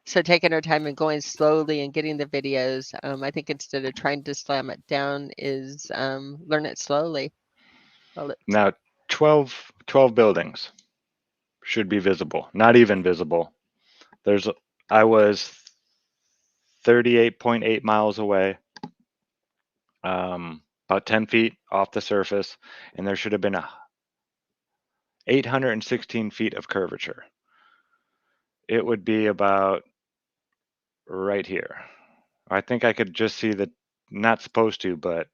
So taking our time and going slowly and getting the videos, I think instead of trying to slam it down is learn it slowly. Now, 12 buildings should be visible. Not even visible. I was 38.8 miles away, about 10 feet off the surface, and there should have been 816 feet of curvature. It would be about right here. I think I could just see the, not supposed to, but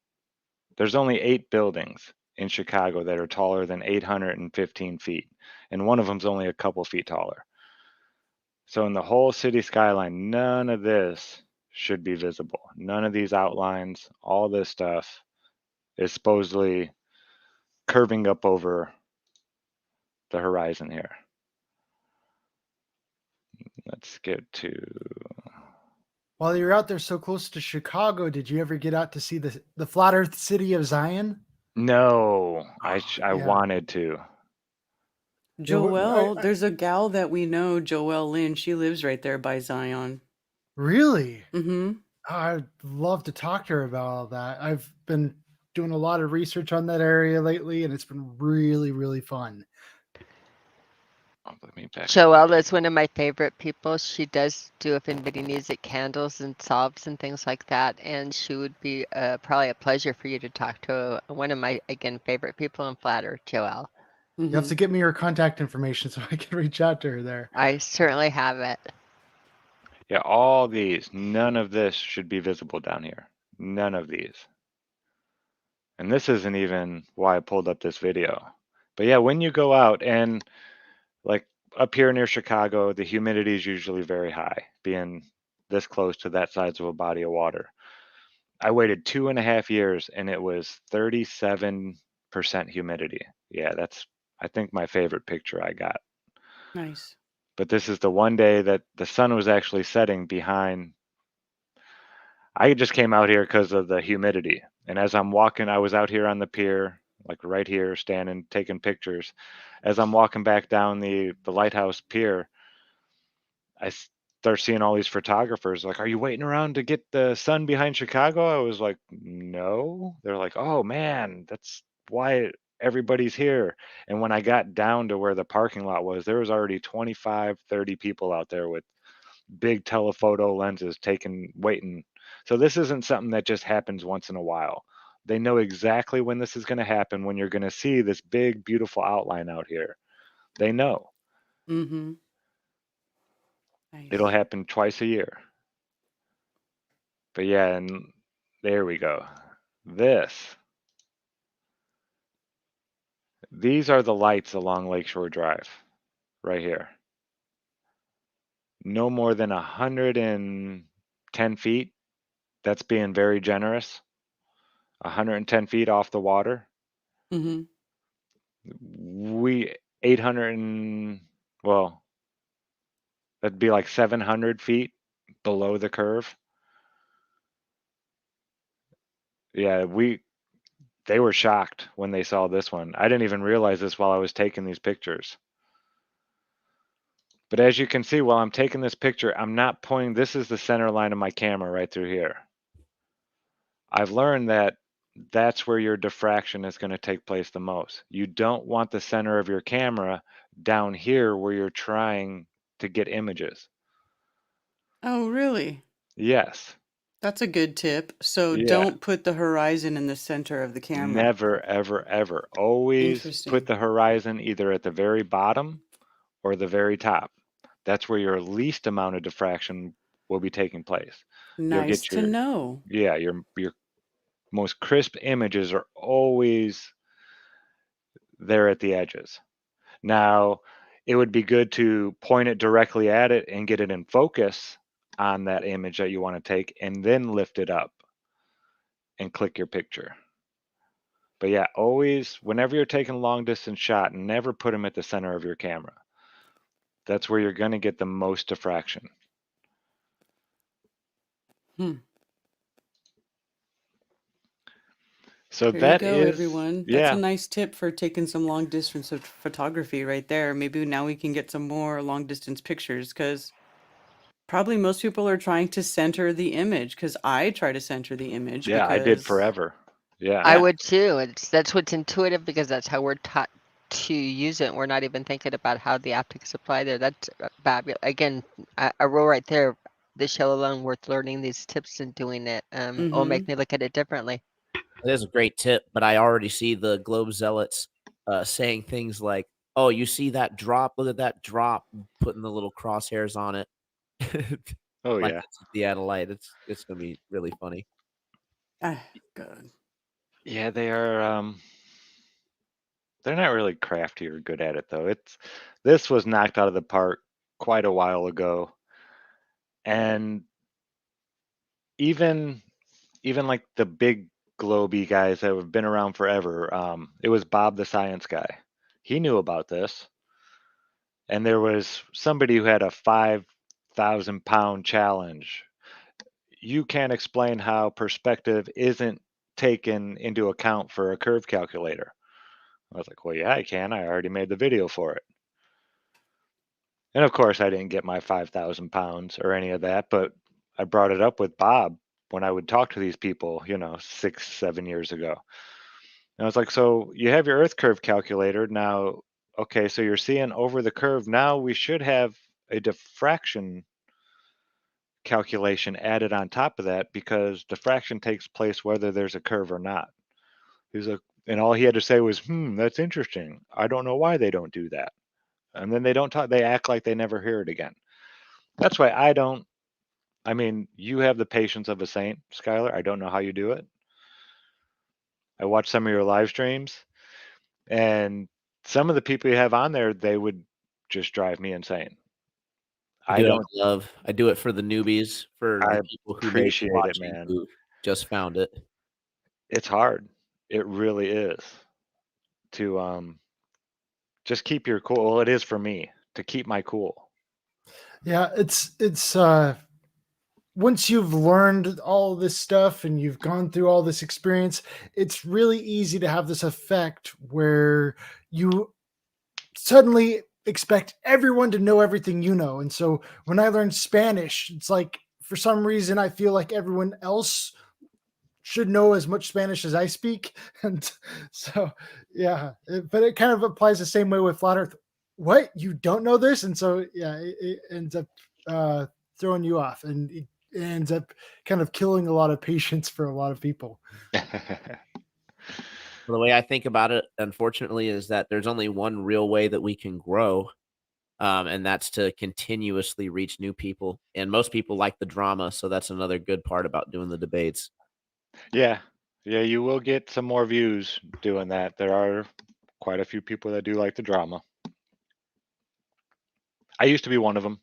there's only 8 buildings in Chicago that are taller than 815 feet, and one of them's only a couple feet taller. So in the whole city skyline, none of this should be visible. None of these outlines, all this stuff is supposedly curving up over the horizon here. Let's get to... While you're out there so close to Chicago, did you ever get out to see the flat Earth city of Zion? No, I Yeah. wanted to. Joelle, there's a gal that we know, Joelle Lynn. She lives right there by Zion. Really? Mm-hmm. I'd love to talk to her about all that. I've been doing a lot of research on that area lately, and it's been really, really fun. Let me back. Joelle is one of my favorite people. She does do, if anybody needs it, candles and solves and things like that. And she would be probably a pleasure for you to talk to. One of my, again, favorite people in Flat Earth, Joelle. You have to get me her contact information so I can reach out to her there. I certainly have it. Yeah, all these, none of this should be visible down here. None of these. And this isn't even why I pulled up this video. But yeah, when you go out and like up here near Chicago, the humidity is usually very high, being this close to that size of a body of water. I waited 2.5 years and it was 37% humidity. Yeah, that's, I think, my favorite picture I got. Nice. But this is the one day that the sun was actually setting behind. I just came out here because of the humidity. And as I'm walking, I was out here on the pier, like right here, standing, taking pictures. As I'm walking back down the lighthouse pier, I start seeing all these photographers like, are you waiting around to get the sun behind Chicago? I was like, no. They're like, oh man, that's why everybody's here. And when I got down to where the parking lot was, there was already 25, 30 people out there with big telephoto lenses waiting. So this isn't something that just happens once in a while. They know exactly when this is going to happen, when you're going to see this big, beautiful outline out here. They know. Mm-hmm. Nice. It'll happen twice a year. But yeah, and there we go. These are the lights along Lakeshore Drive, right here. No more than 110 feet. That's being very generous. 110 feet off the water. Mm-hmm. We 800 and, well, that'd be like 700 feet below the curve. Yeah, they were shocked when they saw this one. I didn't even realize this while I was taking these pictures. But as you can see, while I'm taking this picture, I'm not pointing. This is the center line of my camera right through here. I've learned that that's where your diffraction is going to take place the most. You don't want the center of your camera down here where you're trying to get images. Oh, really? Yes. That's a good tip. So Yeah. don't put the horizon in the center of the camera. Never, ever, ever. Always put Interesting. the horizon either at the very bottom or the very top. That's where your least amount of diffraction will be taking place. You'll Nice get to know. your most crisp images are always there at the edges. Now, it would be good to point it directly at it and get it in focus on that image that you want to take and then lift it up and click your picture. But yeah, always, whenever you're taking a long distance shot, never put them at the center of your camera. That's where you're going to get the most diffraction. Hmm. So There you that go, is, everyone. That's a yeah, nice tip for taking some long distance of photography right there. Maybe now we can get some more long distance pictures because probably most people are trying to center the image because I try to center the image yeah, I did because, forever. Yeah. I yeah. would too. That's what's intuitive because that's how we're taught to use it. We're not even thinking about how the optics apply there. That's fabulous. Again, a row right there. This show alone worth learning these tips and doing it. Will Mm-hmm. make me look at it differently. It is a great tip, but I already see the Globe zealots saying things like, "Oh, you see that drop? Look at that drop!" Putting the little crosshairs on it, Oh, like yeah. it's a theodolite. It's gonna be really funny. Ah, good. Yeah, they're not really crafty or good at it though. This was knocked out of the park quite a while ago. And even even like the big globy guys that have been around forever, it was Bob the science guy. He knew about this. And there was somebody who had a 5,000-pound challenge. You can't explain how perspective isn't taken into account for a curve calculator. I was like, well, yeah, I can. I already made the video for it. And of course, I didn't get my 5,000 pounds or any of that, but I brought it up with Bob when I would talk to these people, 6, 7 years ago. And I was like, so you have your Earth curve calculator now. Okay, so you're seeing over the curve. Now we should have a diffraction calculation added on top of that because diffraction takes place whether there's a curve or not. He's like, and all he had to say was, that's interesting. I don't know why they don't do that. And then they don't talk, they act like they never hear it again. That's why I mean, you have the patience of a saint, Skylar. I don't know how you do it. I watch some of your live streams, and some of the people you have on there, they would just drive me insane. I I do it out don't of love. I do it for the newbies, for the I people who may be appreciate it, watching man. who just found it. It's hard. It really is to just keep your cool. Well, it is for me to keep my cool. Yeah, it's once you've learned all this stuff and you've gone through all this experience, it's really easy to have this effect where you suddenly expect everyone to know everything you know. And so when I learned Spanish, it's like for some reason I feel like everyone else should know as much Spanish as I speak. And so, yeah, but it kind of applies the same way with flat Earth. What, you don't know this? And so, yeah, it ends up throwing you off, and it ends up kind of killing a lot of patience for a lot of people. Well, the way I think about it, unfortunately, is that there's only one real way that we can grow, and that's to continuously reach new people. And most people like the drama, so that's another good part about doing the debates. Yeah. Yeah, you will get some more views doing that. There are quite a few people that do like the drama. I used to be one of them.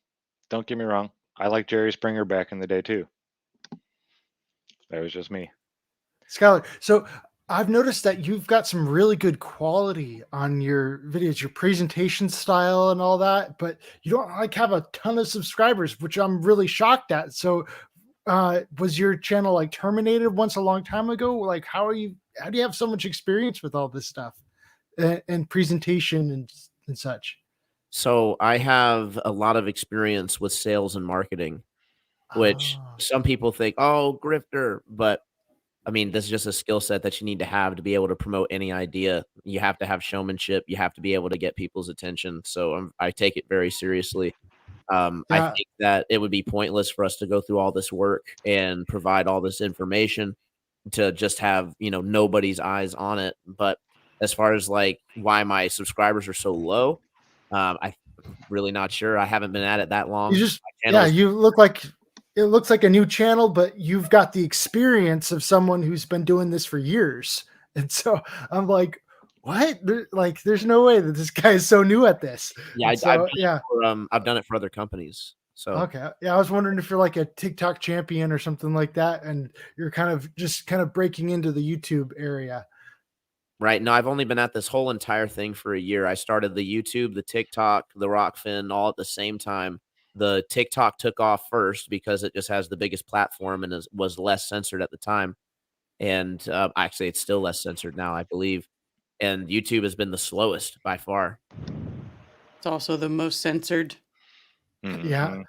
Don't get me wrong. I liked Jerry Springer back in the day too. That was just me. Skylar, so I've noticed that you've got some really good quality on your videos, your presentation style and all that, but you don't like have a ton of subscribers, which I'm really shocked at. So was your channel like terminated once a long time ago? Like how do you have so much experience with all this stuff and presentation and such? So I have a lot of experience with sales and marketing, which Oh. some people think, oh, grifter. But I mean, this is just a skill set that you need to have to be able to promote any idea. You have to have showmanship. You have to be able to get people's attention. So I take it very seriously. I Yeah. think that it would be pointless for us to go through all this work and provide all this information to just have, nobody's eyes on it. But as far as like why my subscribers are so low, I'm really not sure. I haven't been at it that long. You just, My channel yeah, is you look like, it looks like a new channel, but you've got the experience of someone who's been doing this for years. And so I'm like, what? Like, there's no way that this guy is so new at this. yeah, And so, yeah. I've done it for other companies. So Okay. Yeah. I was wondering if you're like a TikTok champion or something like that. And you're kind of breaking into the YouTube area. right. No, I've only been at this whole entire thing for a year. I started the YouTube, the TikTok, the Rockfin all at the same time. The TikTok took off first because it just has the biggest platform and was less censored at the time. And actually, it's still less censored now, I believe. And YouTube has been the slowest by far. It's also the most censored. Yeah. Mhm.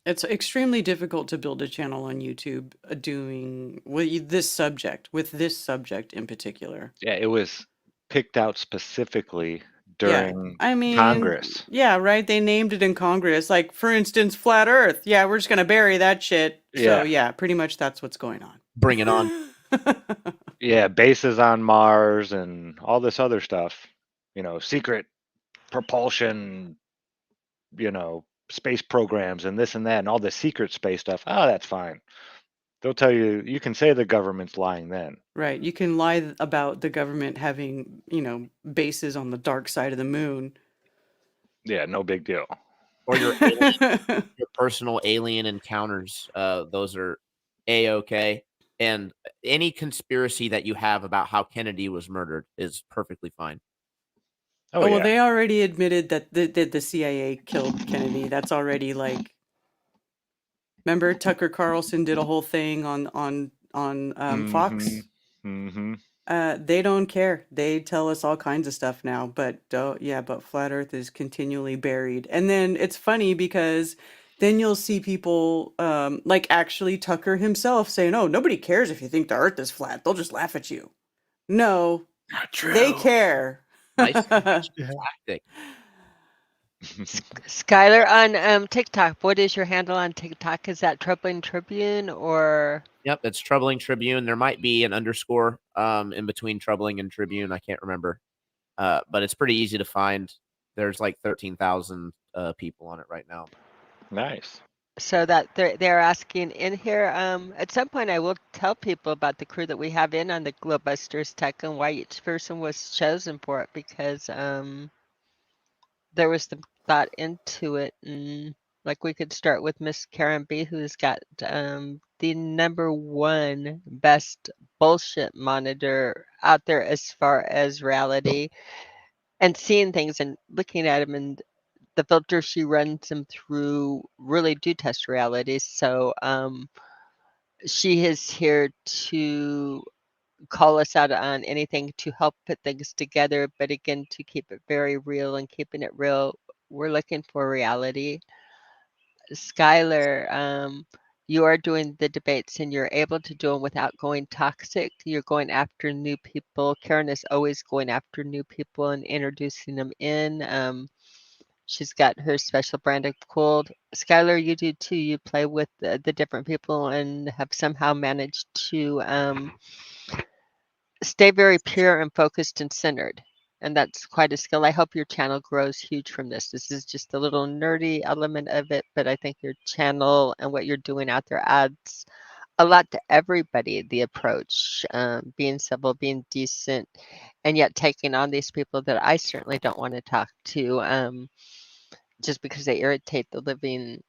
It's extremely difficult to build a channel on YouTube doing this subject, with this subject in particular. Yeah, it was picked out specifically Yeah. during I mean, Congress. yeah, right. They named it in Congress. Like, for instance, flat Earth. Yeah, we're just going to bury that shit. So, Yeah. yeah, pretty much that's what's going on. Bring it on. Yeah, bases on Mars and all this other stuff. Secret propulsion, space programs and this and that and all the secret space stuff. Oh, that's fine. They'll tell you, you can say the government's lying then. Right. You can lie about the government having, bases on the dark side of the moon. Yeah, no big deal. Or your personal alien encounters. Those are A-okay. And any conspiracy that you have about how Kennedy was murdered is perfectly fine. Oh, well, yeah. they already admitted that the CIA killed Kennedy. That's already like. Remember, Tucker Carlson did a whole thing on Fox. Mm-hmm. They don't care. They tell us all kinds of stuff now, but but flat Earth is continually buried. And then it's funny because then you'll see people like actually Tucker himself saying, "Oh, nobody cares if you think the Earth is flat. They'll just laugh at you." No, Not true. they care. Nice Yeah. tactic. Skylar, on TikTok, what is your handle on TikTok? Is that Troubling Tribune or? Yep, it's Troubling Tribune. There might be an underscore in between Troubling and Tribune. I can't remember. But it's pretty easy to find. There's like 13,000 people on it right now. Nice. So that they're asking in here. At some point, I will tell people about the crew that we have in on the GLOBEBUSTERS Tech and why each person was chosen for it, because there was some thought into it, and like we could start with Miss Karen B, who's got the #1 best bullshit monitor out there as far as reality and seeing things and looking at them, and the filters she runs them through really do test reality. So she is here to call us out on anything to help put things together, but again, to keep it very real, and keeping it real, we're looking for reality. Skylar, you are doing the debates and you're able to do them without going toxic. You're going after new people. Karen is always going after new people and introducing them in. She's got her special brand of cold. Skylar, you do too. You play with the different people and have somehow managed to stay very pure and focused and centered. And that's quite a skill. I hope your channel grows huge from this. This is just a little nerdy element of it, but I think your channel and what you're doing out there adds a lot to everybody. The approach, being civil, being decent, and yet taking on these people that I certainly don't want to talk to just because they irritate the living.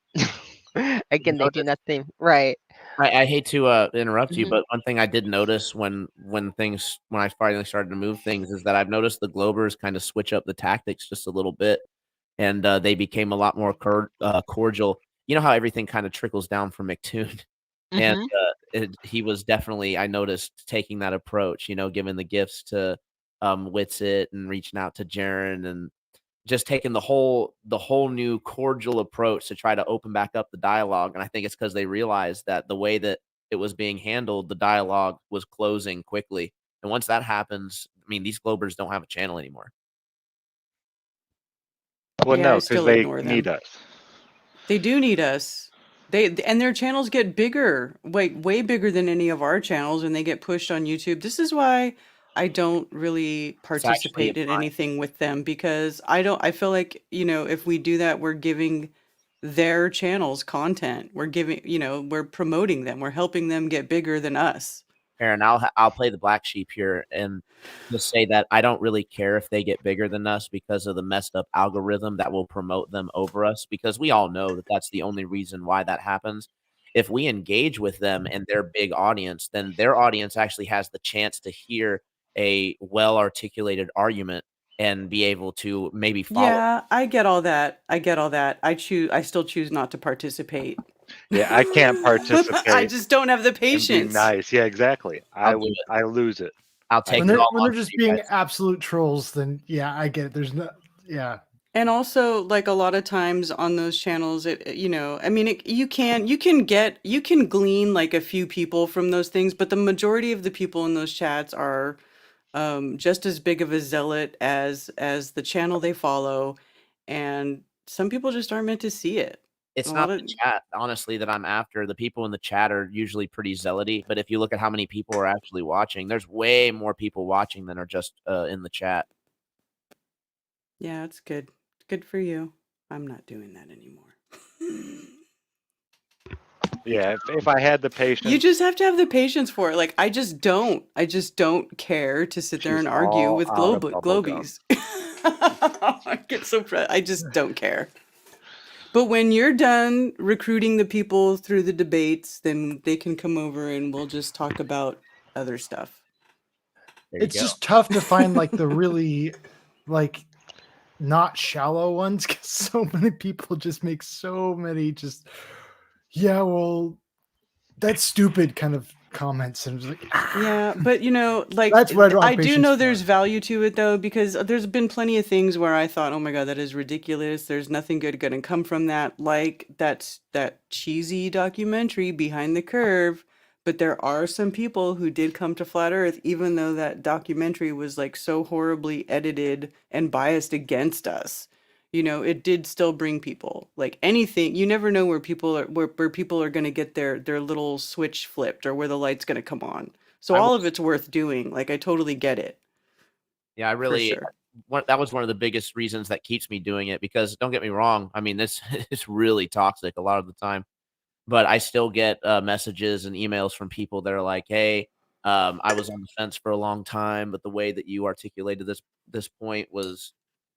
Again, they do nothing right. I hate to interrupt you, Mhm. but one thing I did notice when I finally started to move things is that I've noticed the Globers kind of switch up the tactics just a little bit, and they became a lot more cordial. You know how everything kind of trickles down from McToon, and Mhm. he was definitely, I noticed, taking that approach. Giving the gifts to Witsit and reaching out to Jaren and just taking the whole new cordial approach to try to open back up the dialogue. And I think it's because they realized that the way that it was being handled, the dialogue was closing quickly. And once that happens, I mean, these Globers don't have a channel anymore. Well, Yeah, I no, because still they ignore them. need us. They do need us. And their channels get bigger, way bigger than any of our channels, and they get pushed on YouTube. This is why I don't really It's actually participate in anything with them, because I feel like, if we do that, we're giving their channels content. We're giving, we're promoting them. We're helping them get bigger than us. Aaron, I'll play the black sheep here and just say that I don't really care if they get bigger than us because of the messed up algorithm that will promote them over us, because we all know that that's the only reason why that happens. If we engage with them and their big audience, then their audience actually has the chance to hear a well-articulated argument and be able to maybe follow. Yeah, I get all that. I still choose not to participate. Yeah, I can't I participate just don't have the and be patience. nice. Yeah, exactly. I'll do it. I lose it. I'll take When it they're all when on they're for just you being guys. absolute trolls, then yeah, I get it. There's no, yeah. And also, like, a lot of times on those channels, I mean, you can glean like a few people from those things, but the majority of the people in those chats are just as big of a zealot as the channel they follow, and some people just aren't meant to see it. A It's lot not of the chat, honestly, that I'm after. The people in the chat are usually pretty zealoty, but if you look at how many people are actually watching, there's way more people watching than are just in the chat. Yeah, it's good. Good for you. I'm not doing that anymore. Yeah, if I had the You patience, just have to have the patience for it. Like, I just don't. I just don't care to sit there she's and argue all with out of bubble gum. globies. I get so I just don't care. But when you're done recruiting the people through the debates, then they can come over and we'll just talk about other stuff. There you It's go. just tough to find like the really like not shallow ones, because so many people just make so many just well, that's stupid kind of comments, and it's like Yeah, but like, that's what I don't have I do patience know for. there's value to it though, because there's been plenty of things where I thought, oh my God, that is ridiculous. There's nothing good going to come from that, like that cheesy documentary Behind the Curve. But there are some people who did come to Flat Earth, even though that documentary was like so horribly edited and biased against us. It did still bring people. Like anything, you never know where people are where people are going to get their little switch flipped, or where the light's going to come on. So I all will, of it's worth doing. Like, I totally get it, yeah, I for really, sure. that was one of the biggest reasons that keeps me doing it, because don't get me wrong, I mean, this is really toxic a lot of the time, but I still get messages and emails from people that are like, hey, I was on the fence for a long time, but the way that you articulated this point was,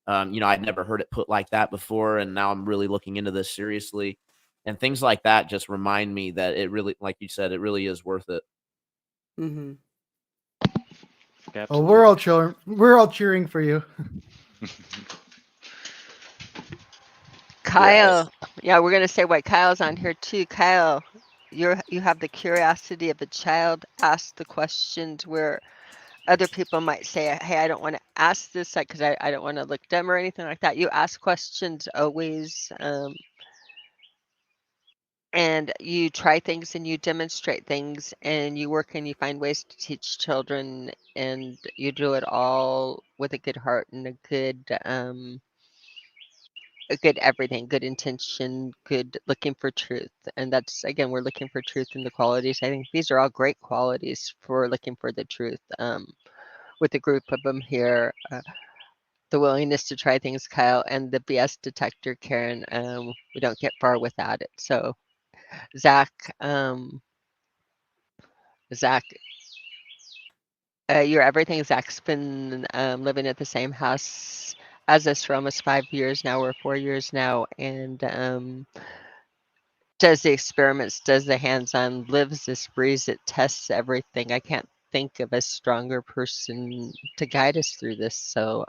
I'd never heard it put like that before, and now I'm really looking into this seriously. And things like that just remind me that it really, like you said, it really is worth it. Hmm. Oh, Absolutely. we're all cheering for you. Kyle, yeah, we're gonna say why Kyle's on here too. Kyle, you have the curiosity of a child. Ask the questions where other people might say, "Hey, I don't want to ask this, like, because I don't want to look dumb or anything like that." You ask questions always, and you try things and you demonstrate things and you work and you find ways to teach children, and you do it all with a good heart and a good everything, good intention, good looking for truth. And that's, again, we're looking for truth in the qualities. I think these are all great qualities for looking for the truth. With a group of them here, the willingness to try things, Kyle, and the BS detector, Karen. We don't get far without it. So Zach, Zach, you're everything. Zach's been living at the same house as us for almost 5 years now, or 4 years now, and does the experiments, does the hands-on, lives this, breathes it, tests everything. I can't think of a stronger person to guide us through this. So,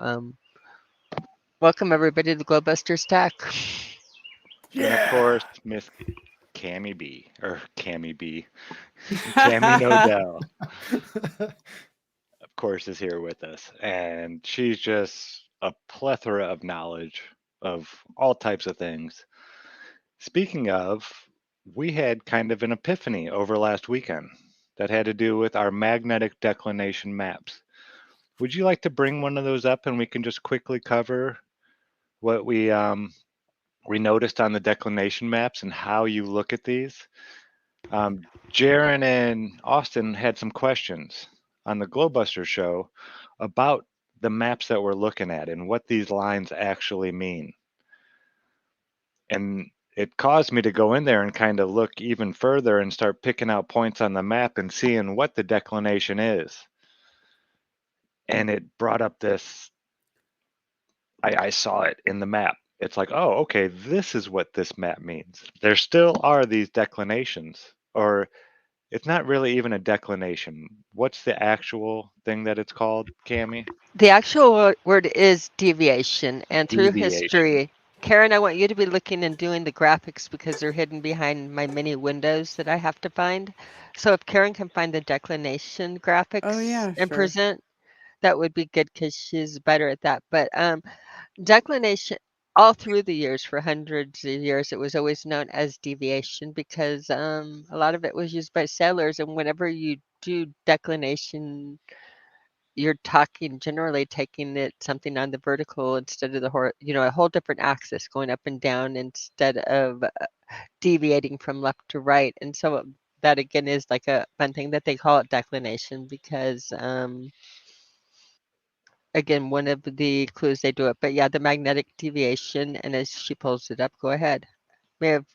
welcome everybody to GLOBEBUSTERS Tech. And of course, Miss Cammy B, or Cammy B, Cammy Nodell, of course, is here with us, and she's just a plethora of knowledge of all types of things. Speaking of, we had kind of an epiphany over last weekend that had to do with our magnetic declination maps. Would you like to bring one of those up and we can just quickly cover what we we noticed on the declination maps and how you look at these. Jaron and Austin had some questions on the GLOBEBUSTERS show about the maps that we're looking at and what these lines actually mean. And it caused me to go in there and kind of look even further and start picking out points on the map and seeing what the declination is. And it brought up this, I saw it in the map. It's like, oh, okay, this is what this map means. There still are these declinations, or it's not really even a declination. What's the actual thing that it's called, Cami? The actual word is deviation, and through Deviation. history, Karen, I want you to be looking and doing the graphics because they're hidden behind my many windows that I have to find. So if Karen can find the declination Oh graphics yeah, and sure. present, that would be good because she's better at that. But declination, all through the years, for hundreds of years, it was always known as deviation because a lot of it was used by sailors. And whenever you do declination, you're talking generally taking it something on the vertical instead of a whole different axis going up and down instead of deviating from left to right. And so that again is like a fun thing that they call it declination because again, one of the clues they do it. But yeah, the magnetic deviation, and as she pulls it up, go ahead. May have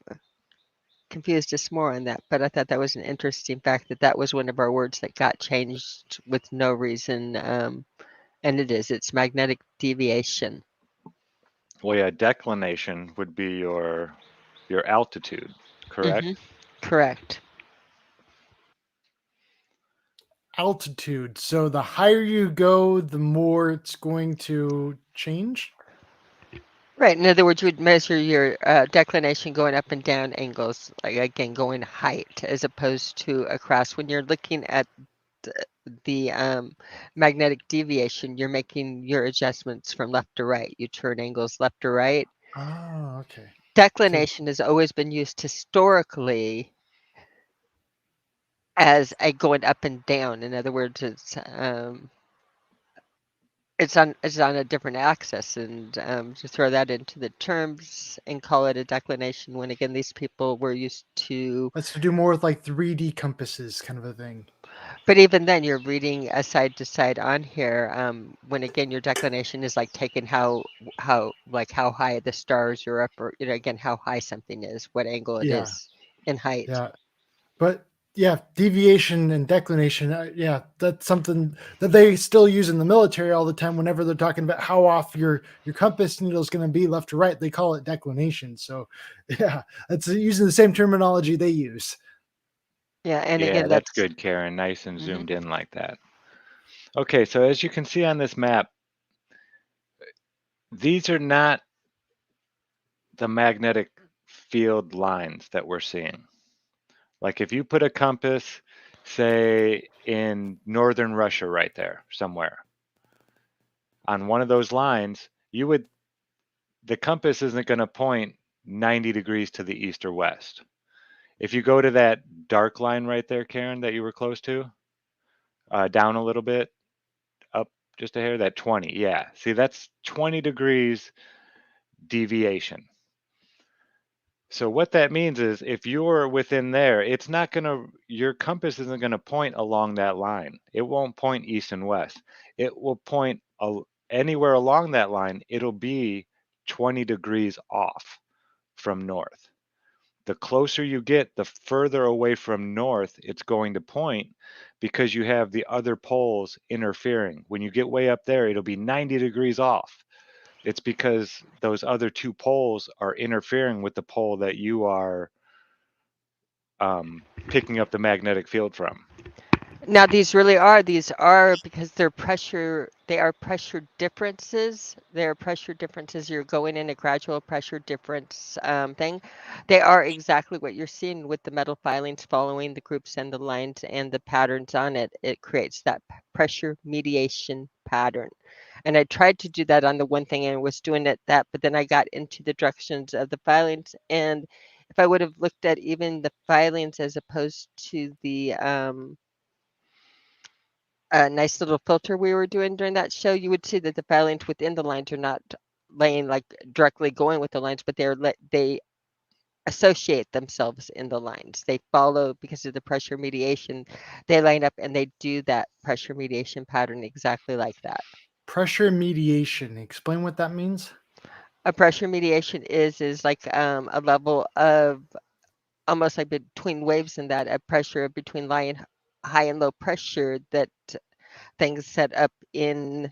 confused us more on that, but I thought that was an interesting fact that that was one of our words that got changed with no reason. And it is, it's magnetic deviation. Well, yeah, declination would be your altitude, correct? Mm-hmm. Correct. Altitude. So the higher you go, the more it's going to change. Right. In other words, you would measure your declination going up and down angles, like again, going height as opposed to across. When you're looking at the magnetic deviation, you're making your adjustments from left to right. You turn angles left to right. Oh, okay. So Declination has always been used historically as a going up and down. In other words, it's on a different axis, and to throw that into the terms and call it a declination when again these people were used to. that's to do more with like 3D compasses, kind of a thing. But even then, you're reading a side to side on here. When again, your declination is like taking how high the stars are up, or again how high something is, what angle it Yeah, is in height. yeah. But yeah, deviation and declination. Yeah, that's something that they still use in the military all the time. Whenever they're talking about how off your compass needle is going to be left to right, they call it declination. So yeah, that's using the same terminology they use. Yeah, and Yeah, again, that's that's. good, Karen. Nice and Mhm. zoomed in like that. Okay, so as you can see on this map, these are not the magnetic field lines that we're seeing. Like if you put a compass, say in northern Russia right there somewhere, on one of those lines, the compass isn't going to point 90 degrees to the east or west. If you go to that dark line right there, Karen, that you were close to, down a little bit, up just a hair, that 20. Yeah. See, that's 20 degrees deviation. So what that means is if you're within there, your compass isn't going to point along that line. It won't point east and west. It will point anywhere along that line. It'll be 20 degrees off from north. The closer you get, the further away from north it's going to point because you have the other poles interfering. When you get way up there, it'll be 90 degrees off. It's because those other two poles are interfering with the pole that you are picking up the magnetic field from. Now these are because they are pressure differences. They are pressure differences. You're going in a gradual pressure difference thing. They are exactly what you're seeing with the metal filings following the groups and the lines and the patterns on it. It creates that pressure mediation pattern. And I tried to do that on the one thing and was doing it that, but then I got into the directions of the filings. And if I would have looked at even the filings as opposed to the a nice little filter we were doing during that show, you would see that the filings within the lines are not laying like directly going with the lines, but they associate themselves in the lines. They follow because of the pressure mediation. They line up and they do that pressure mediation pattern exactly like that. Pressure mediation. Explain what that means. A pressure mediation is like a level of almost like between waves and that a pressure between high and low pressure that things set up in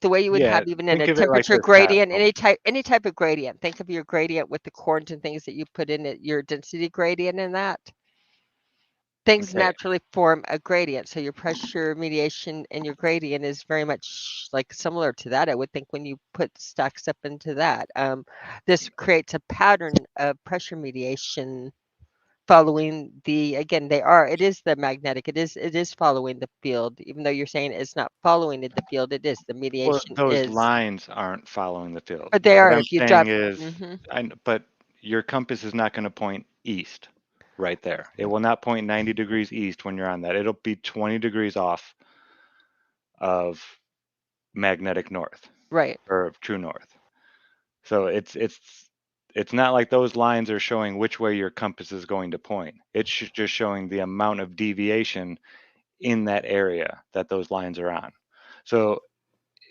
the way you would Yeah, have even in think a of it like temperature this, gradient, Kyle. any type of gradient. Think of your gradient with the corns and things that you put in it, your density gradient in that. Things Okay. naturally form a gradient. So your pressure mediation and your gradient is very much like similar to that. I would think when you put stacks up into that. This creates a pattern of pressure mediation following it is the magnetic, it is following the field, even though you're saying it's not following the field, it is the Well, mediation those is, lines aren't following the field. but they What are I'm if you saying drop. is, Hmm. but your compass is not going to point east right there. It will not point 90 degrees east when you're on that. It'll be 20 degrees off of magnetic north Right. or true north. So it's not like those lines are showing which way your compass is going to point. It's just showing the amount of deviation in that area that those lines are on. So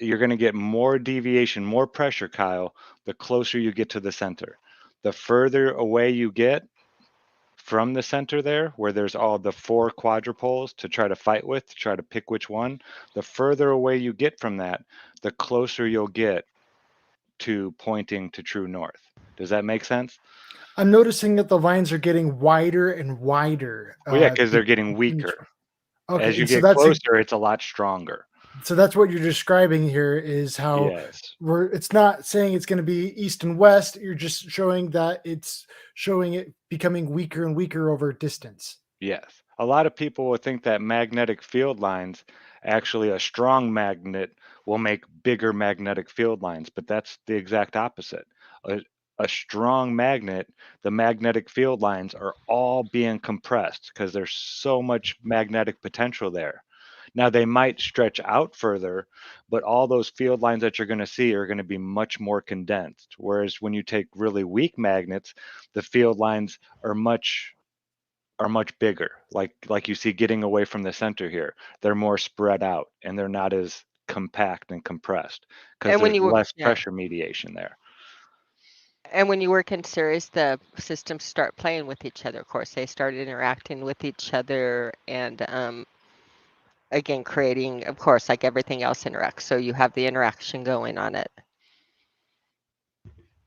you're going to get more deviation, more pressure, Kyle, the closer you get to the center. The further away you get from the center there, where there's all the four quadrupoles to try to fight with, to try to pick which one, the further away you get from that, the closer you'll get to pointing to true north. Does that make sense? I'm noticing that the lines are getting wider and wider. Well, yeah, because they're getting weaker. Okay, As you and so get closer, it's a lot stronger. that's what you're describing here is how Yes. it's not saying it's going to be east and west. You're just showing that it's showing it becoming weaker and weaker over distance. Yes. A lot of people will think that magnetic field lines, actually, a strong magnet will make bigger magnetic field lines, but that's the exact opposite. A, a strong magnet, the magnetic field lines are all being compressed because there's so much magnetic potential there. Now, they might stretch out further, but all those field lines that you're going to see are going to be much more condensed. Whereas when you take really weak magnets, the field lines are much bigger. Like you see getting away from the center here. They're more spread out and they're not as compact and compressed because And when there's you less pressure mediation there. and when you work in series, the systems start playing with each other. Of course, they start interacting with each other, and again, creating, of course, like everything else interacts. So you have the interaction going on it.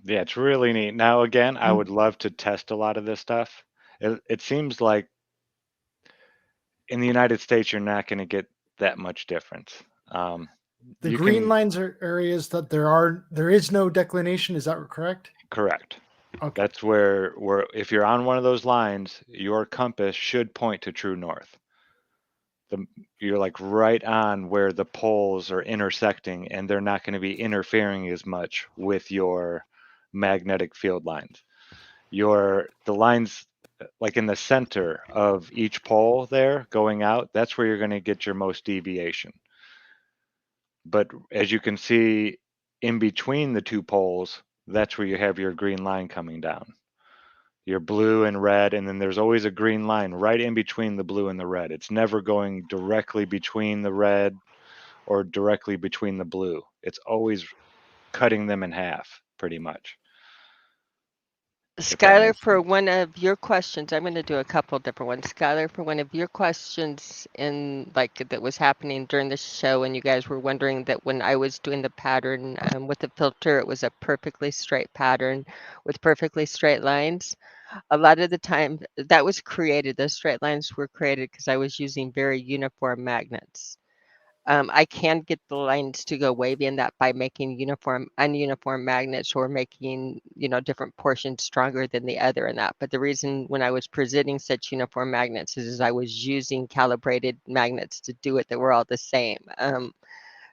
Yeah, it's really neat. Now, again, I would love to test a lot of this stuff. It seems like in the United States, you're not going to get that much difference. The You green can lines are areas that there is no declination. Is that correct? correct. Okay. That's where if you're on one of those lines, your compass should point to true north. You're like right on where the poles are intersecting, and they're not going to be interfering as much with your magnetic field lines. The lines like in the center of each pole there going out, that's where you're going to get your most deviation. But as you can see in between the two poles, that's where you have your green line coming down. Your blue and red, and then there's always a green line right in between the blue and the red. It's never going directly between the red or directly between the blue. It's always cutting them in half, pretty much. If that Skylar, makes for sense. one of your questions, I'm going to do a couple different ones. Skylar, for one of your questions in like that was happening during the show, and you guys were wondering that when I was doing the pattern with the filter, it was a perfectly straight pattern with perfectly straight lines. A lot of the time, that was created. Those straight lines were created because I was using very uniform magnets. I can get the lines to go wavy in that by making ununiform magnets or making, different portions stronger than the other in that. But the reason when I was presenting such uniform magnets is I was using calibrated magnets to do it that were all the same.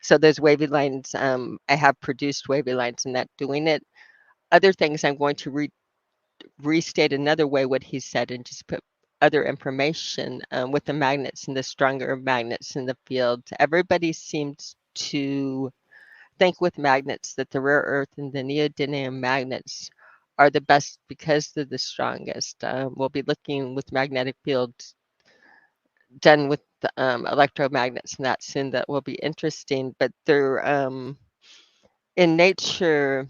So those wavy lines, I have produced wavy lines in that doing it. Other things I'm going to restate another way what he said and just put other information with the magnets and the stronger magnets in the field. Everybody seems to think with magnets that the rare earth and the neodymium magnets are the best because they're the strongest. We'll be looking with magnetic fields done with the, electromagnets and that soon. That will be interesting. But they're in nature.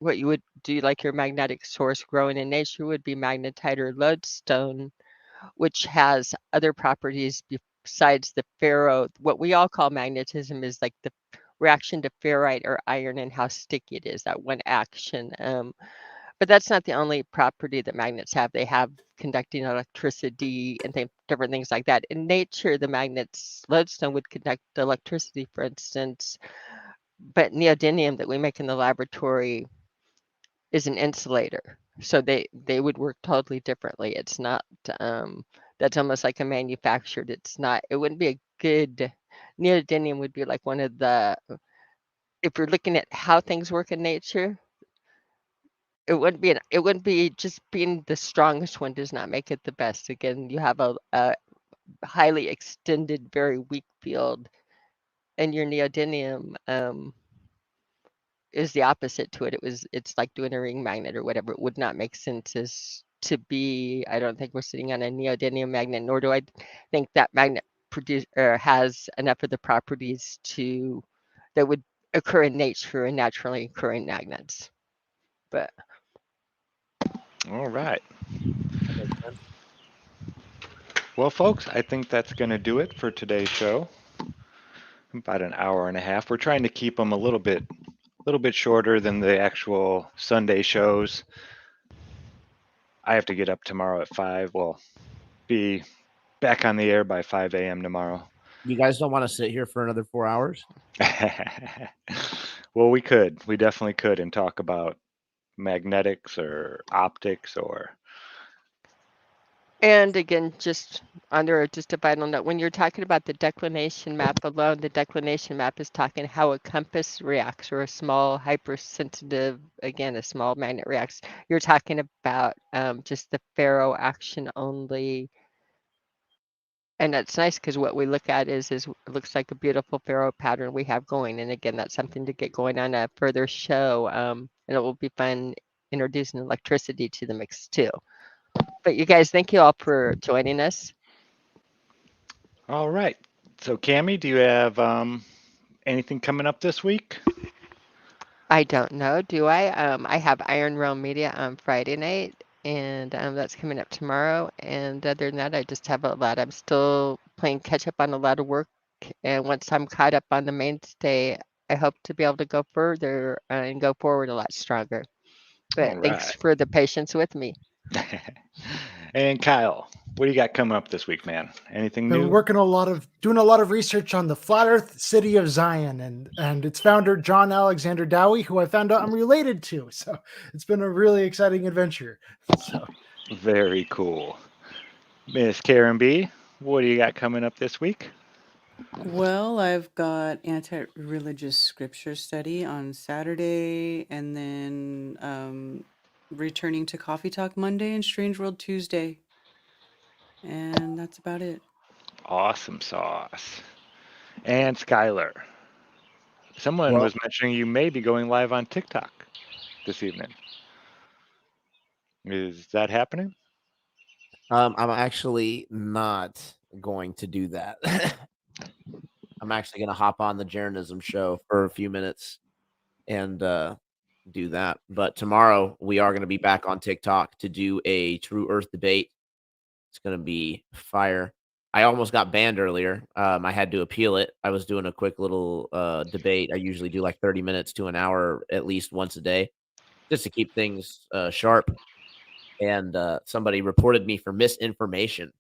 What you would do, like your magnetic source growing in nature, would be magnetite or lodestone, which has other properties besides the ferro. What we all call magnetism is like the reaction to ferrite or iron and how sticky it is, that one action. But that's not the only property that magnets have. They have conducting electricity and different things like that. In nature, the magnets, lodestone would conduct electricity, for instance, but neodymium that we make in the laboratory is an insulator. So they would work totally differently. It's not that's almost like a manufactured. It's not. It wouldn't be a good. Neodymium would be like one of the. If you're looking at how things work in nature, it wouldn't be just being the strongest one does not make it the best. Again, you have a highly extended, very weak field, and your neodymium is the opposite to it. It's like doing a ring magnet or whatever. It would not make sense as to be. I don't think we're sitting on a neodymium magnet, nor do I think that magnet produce or has enough of the properties to that would occur in nature and naturally occurring magnets. But All right. That makes sense. Well, folks, I think that's going to do it for today's show. About an hour and a half. We're trying to keep them a little bit shorter than the actual Sunday shows. I have to get up tomorrow at 5. Well, be back on the air by 5 a.m. tomorrow. You guys don't want to sit here for another 4 hours? Well, we could. We definitely could and talk about magnetics or optics or. and again, just under just a final note, when you're talking about the declination map alone, the declination map is talking how a compass reacts or a small hypersensitive, again, a small magnet reacts. You're talking about just the ferro action only. And that's nice because what we look at is it looks like a beautiful ferro pattern we have going. And again, that's something to get going on a further show. And it will be fun introducing electricity to the mix too. But you guys, thank you all for joining us. All right. So, Cammie, do you have anything coming up this week? I don't know, do I? I have Iron Realm Media on Friday night, and that's coming up tomorrow. And other than that, I just have a lot. I'm still playing catch up on a lot of work, and once I'm caught up on the mainstay, I hope to be able to go further and go forward a lot stronger. All But thanks right. for the patience with me. And Kyle, what do you got coming up this week, man? Anything Been new? doing a lot of research on the flat Earth city of Zion and its founder John Alexander Dowie, who I found out I'm related to. So it's been a really exciting adventure. So Very cool. Miss Karen B, what do you got coming up this week? Well, I've got anti-religious scripture study on Saturday, and then returning to Coffee Talk Monday and Strange World Tuesday. And that's about it. Awesome sauce. And Skylar, someone Well, was mentioning you may be going live on TikTok this evening. Is that happening? I'm actually not going to do that. I'm actually going to hop on the Jeranism show for a few minutes and do that. But tomorrow we are going to be back on TikTok to do a True Earth debate. It's going to be fire. I almost got banned earlier. I had to appeal it. I was doing a quick little debate. I usually do like 30 minutes to an hour at least once a day just to keep things sharp. And somebody reported me for misinformation,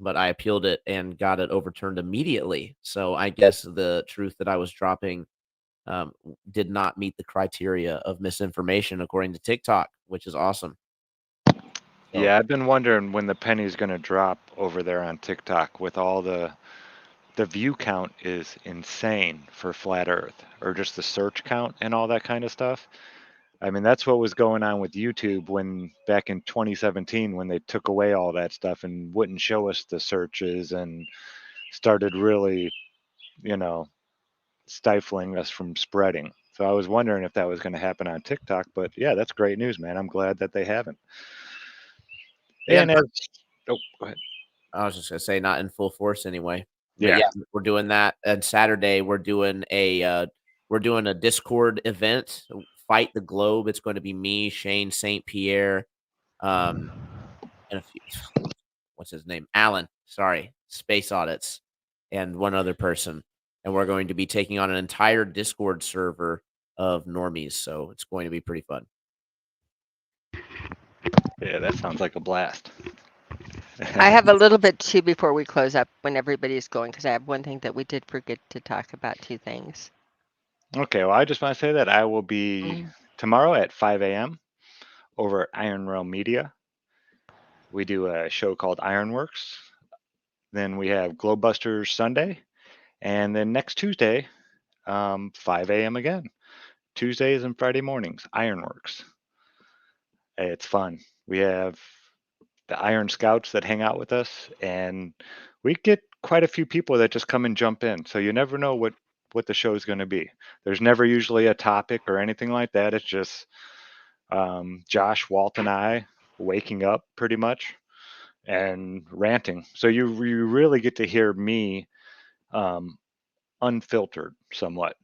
but I appealed it and got it overturned immediately. So I guess the truth that I was dropping did not meet the criteria of misinformation according to TikTok, which is awesome. So, Yeah, I've been wondering when the penny's going to drop over there on TikTok with all the view count is insane for flat earth or just the search count and all that kind of stuff. I mean, that's what was going on with YouTube when back in 2017 when they took away all that stuff and wouldn't show us the searches and started really, you know, stifling us from spreading. So I was wondering if that was going to happen on TikTok, but yeah, that's great news, man. I'm glad that they haven't. Yeah, And as oh, go ahead. I was just gonna say not in full force anyway. But Yeah. yeah, we're doing that. And Saturday we're doing a Discord event, Fight the Globe. It's going to be me, Shane St. Pierre, and a few what's his name? Alan. Sorry, Space Audits, and one other person. And we're going to be taking on an entire Discord server of normies. So it's going to be pretty fun. Yeah, that sounds like a blast. I have a little bit too before we close up when everybody's going, because I have one thing that we did forget to talk about, two things. Okay, well, I just want to say that I will be Mm. tomorrow at 5 a.m. over at Iron Realm Media. We do a show called Ironworks. Then we have Globebusters Sunday. And then next Tuesday, 5 a.m. again. Tuesdays and Friday mornings, Ironworks. It's fun. We have the Iron Scouts that hang out with us, and we get quite a few people that just come and jump in. So you never know what the show is going to be. There's never usually a topic or anything like that. It's just Josh, Walt, and I waking up pretty much and ranting. So you really get to hear me um, unfiltered somewhat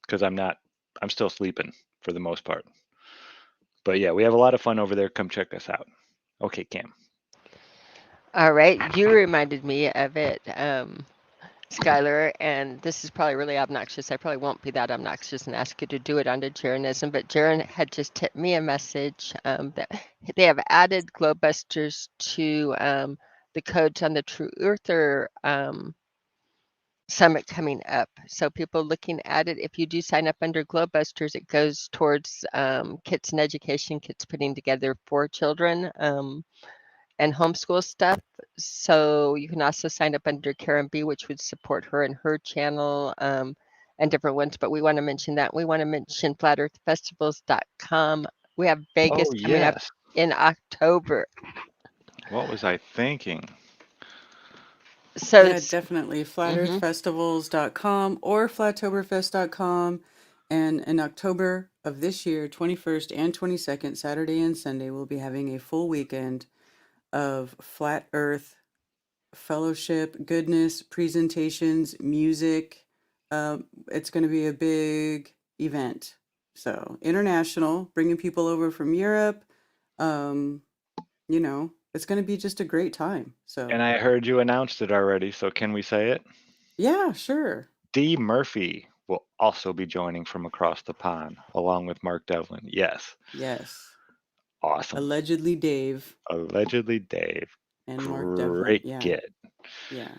because I'm still sleeping for the most part. But yeah, we have a lot of fun over there. Come check us out. Okay, Cam. All right, you reminded me of it, Skylar, and this is probably really obnoxious. I probably won't be that obnoxious and ask you to do it under Jaronism, but Jaron had just tipped me a message that they have added Globebusters to the codes on the True Earther summit coming up. So people looking at it, if you do sign up under Globebusters, it goes towards kits and education, kits putting together for children. And homeschool stuff. So you can also sign up under Karen B, which would support her and her channel and different ones. But we want to mention that. We want to mention flatearthfestivals.com. We have Vegas Oh coming up yes. in October. What was I thinking? So Yeah, it's definitely. mhm. FlatEarthFestivals.com or FlatToberfest.com. And in October of this year, 21st and 22nd, Saturday and Sunday, we'll be having a full weekend of Flat Earth fellowship, goodness, presentations, music. It's going to be a big event. So, international, bringing people over from Europe. Um, it's going to be just a great time. And So, I heard you announced it already, so can we say it? yeah, sure. D. Murphy will also be joining from across the pond, along with Mark Devlin. Yes. Yes. Awesome. Allegedly Dave Allegedly Dave. and Mark Devlin. Great Yeah. get. Yeah.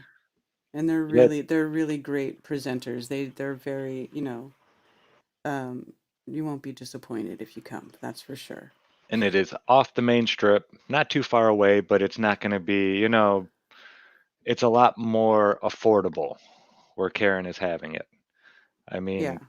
And they're Yep. really great presenters. They're very, um you won't be disappointed if you come. That's for sure. And it is off the main strip, not too far away, but it's not going to be, it's a lot more affordable where Karen is having it. I Yeah. mean,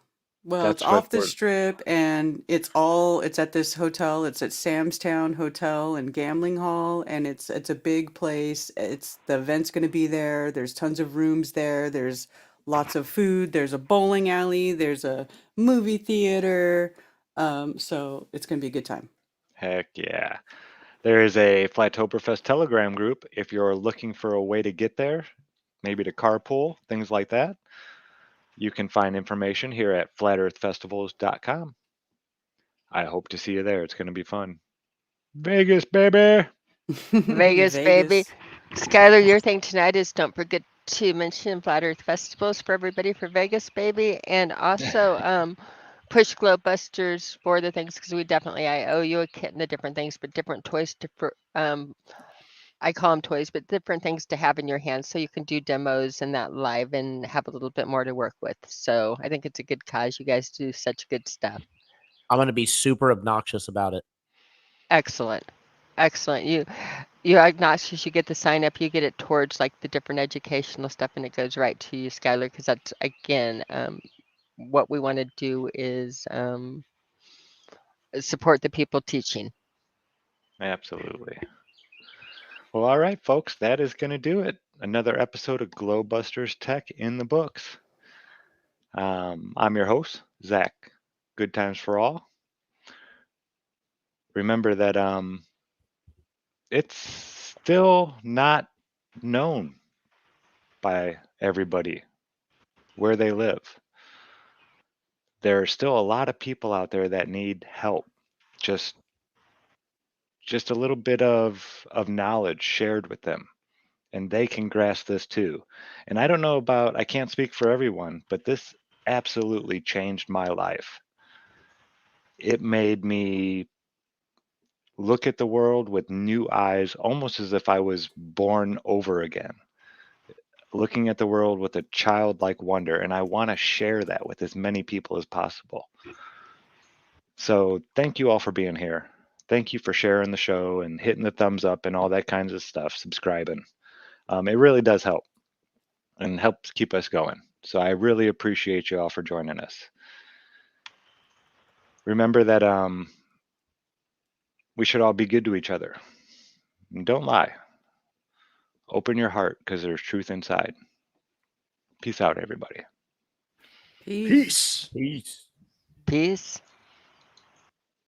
Well, it's that's what off the strip and it's at this hotel. It's at Samstown Hotel and Gambling Hall, and it's a big place. The event's going to be there. There's tons of rooms there. There's lots of food. There's a bowling alley. There's a movie theater. So it's going to be a good time. heck yeah. There is a Flattoberfest Telegram group if you're looking for a way to get there, maybe to carpool, things like that. You can find information here at flatearthfestivals.com. I hope to see you there. It's going to be fun. Vegas, baby. Vegas, baby. Vegas. Skylar, your thing tonight is don't forget to mention Flat Earth Festivals for everybody for Vegas, baby. And also push Globebusters for the things because I owe you a kit and the different things, but different toys to I call them toys, but different things to have in your hands so you can do demos and that live and have a little bit more to work with. So I think it's a good cause. You guys do such good stuff. I'm going to be super obnoxious about it. Excellent. Excellent. You're agnostic. You get the sign up. You get it towards like the different educational stuff, and it goes right to you, Skylar. Because that's again, what we want to do is support the people teaching. Absolutely. Well, all right, folks, that is going to do it. Another episode of Globebusters Tech in the books. I'm your host, Zach. Good times for all. Remember that it's still not known by everybody where they live. There are still a lot of people out there that need help. Just a little bit of knowledge shared with them, and they can grasp this too. And I don't know about, I can't speak for everyone, but this absolutely changed my life. It made me look at the world with new eyes, almost as if I was born over again, looking at the world with a childlike wonder. And I want to share that with as many people as possible. So thank you all for being here. Thank you for sharing the show and hitting the thumbs up and all that kinds of stuff, subscribing. It really does help and helps keep us going. So I really appreciate you all for joining us. Remember that we should all be good to each other. And don't lie. Open your heart because there's truth inside. Peace out, everybody. Peace. Peace. Peace. Peace.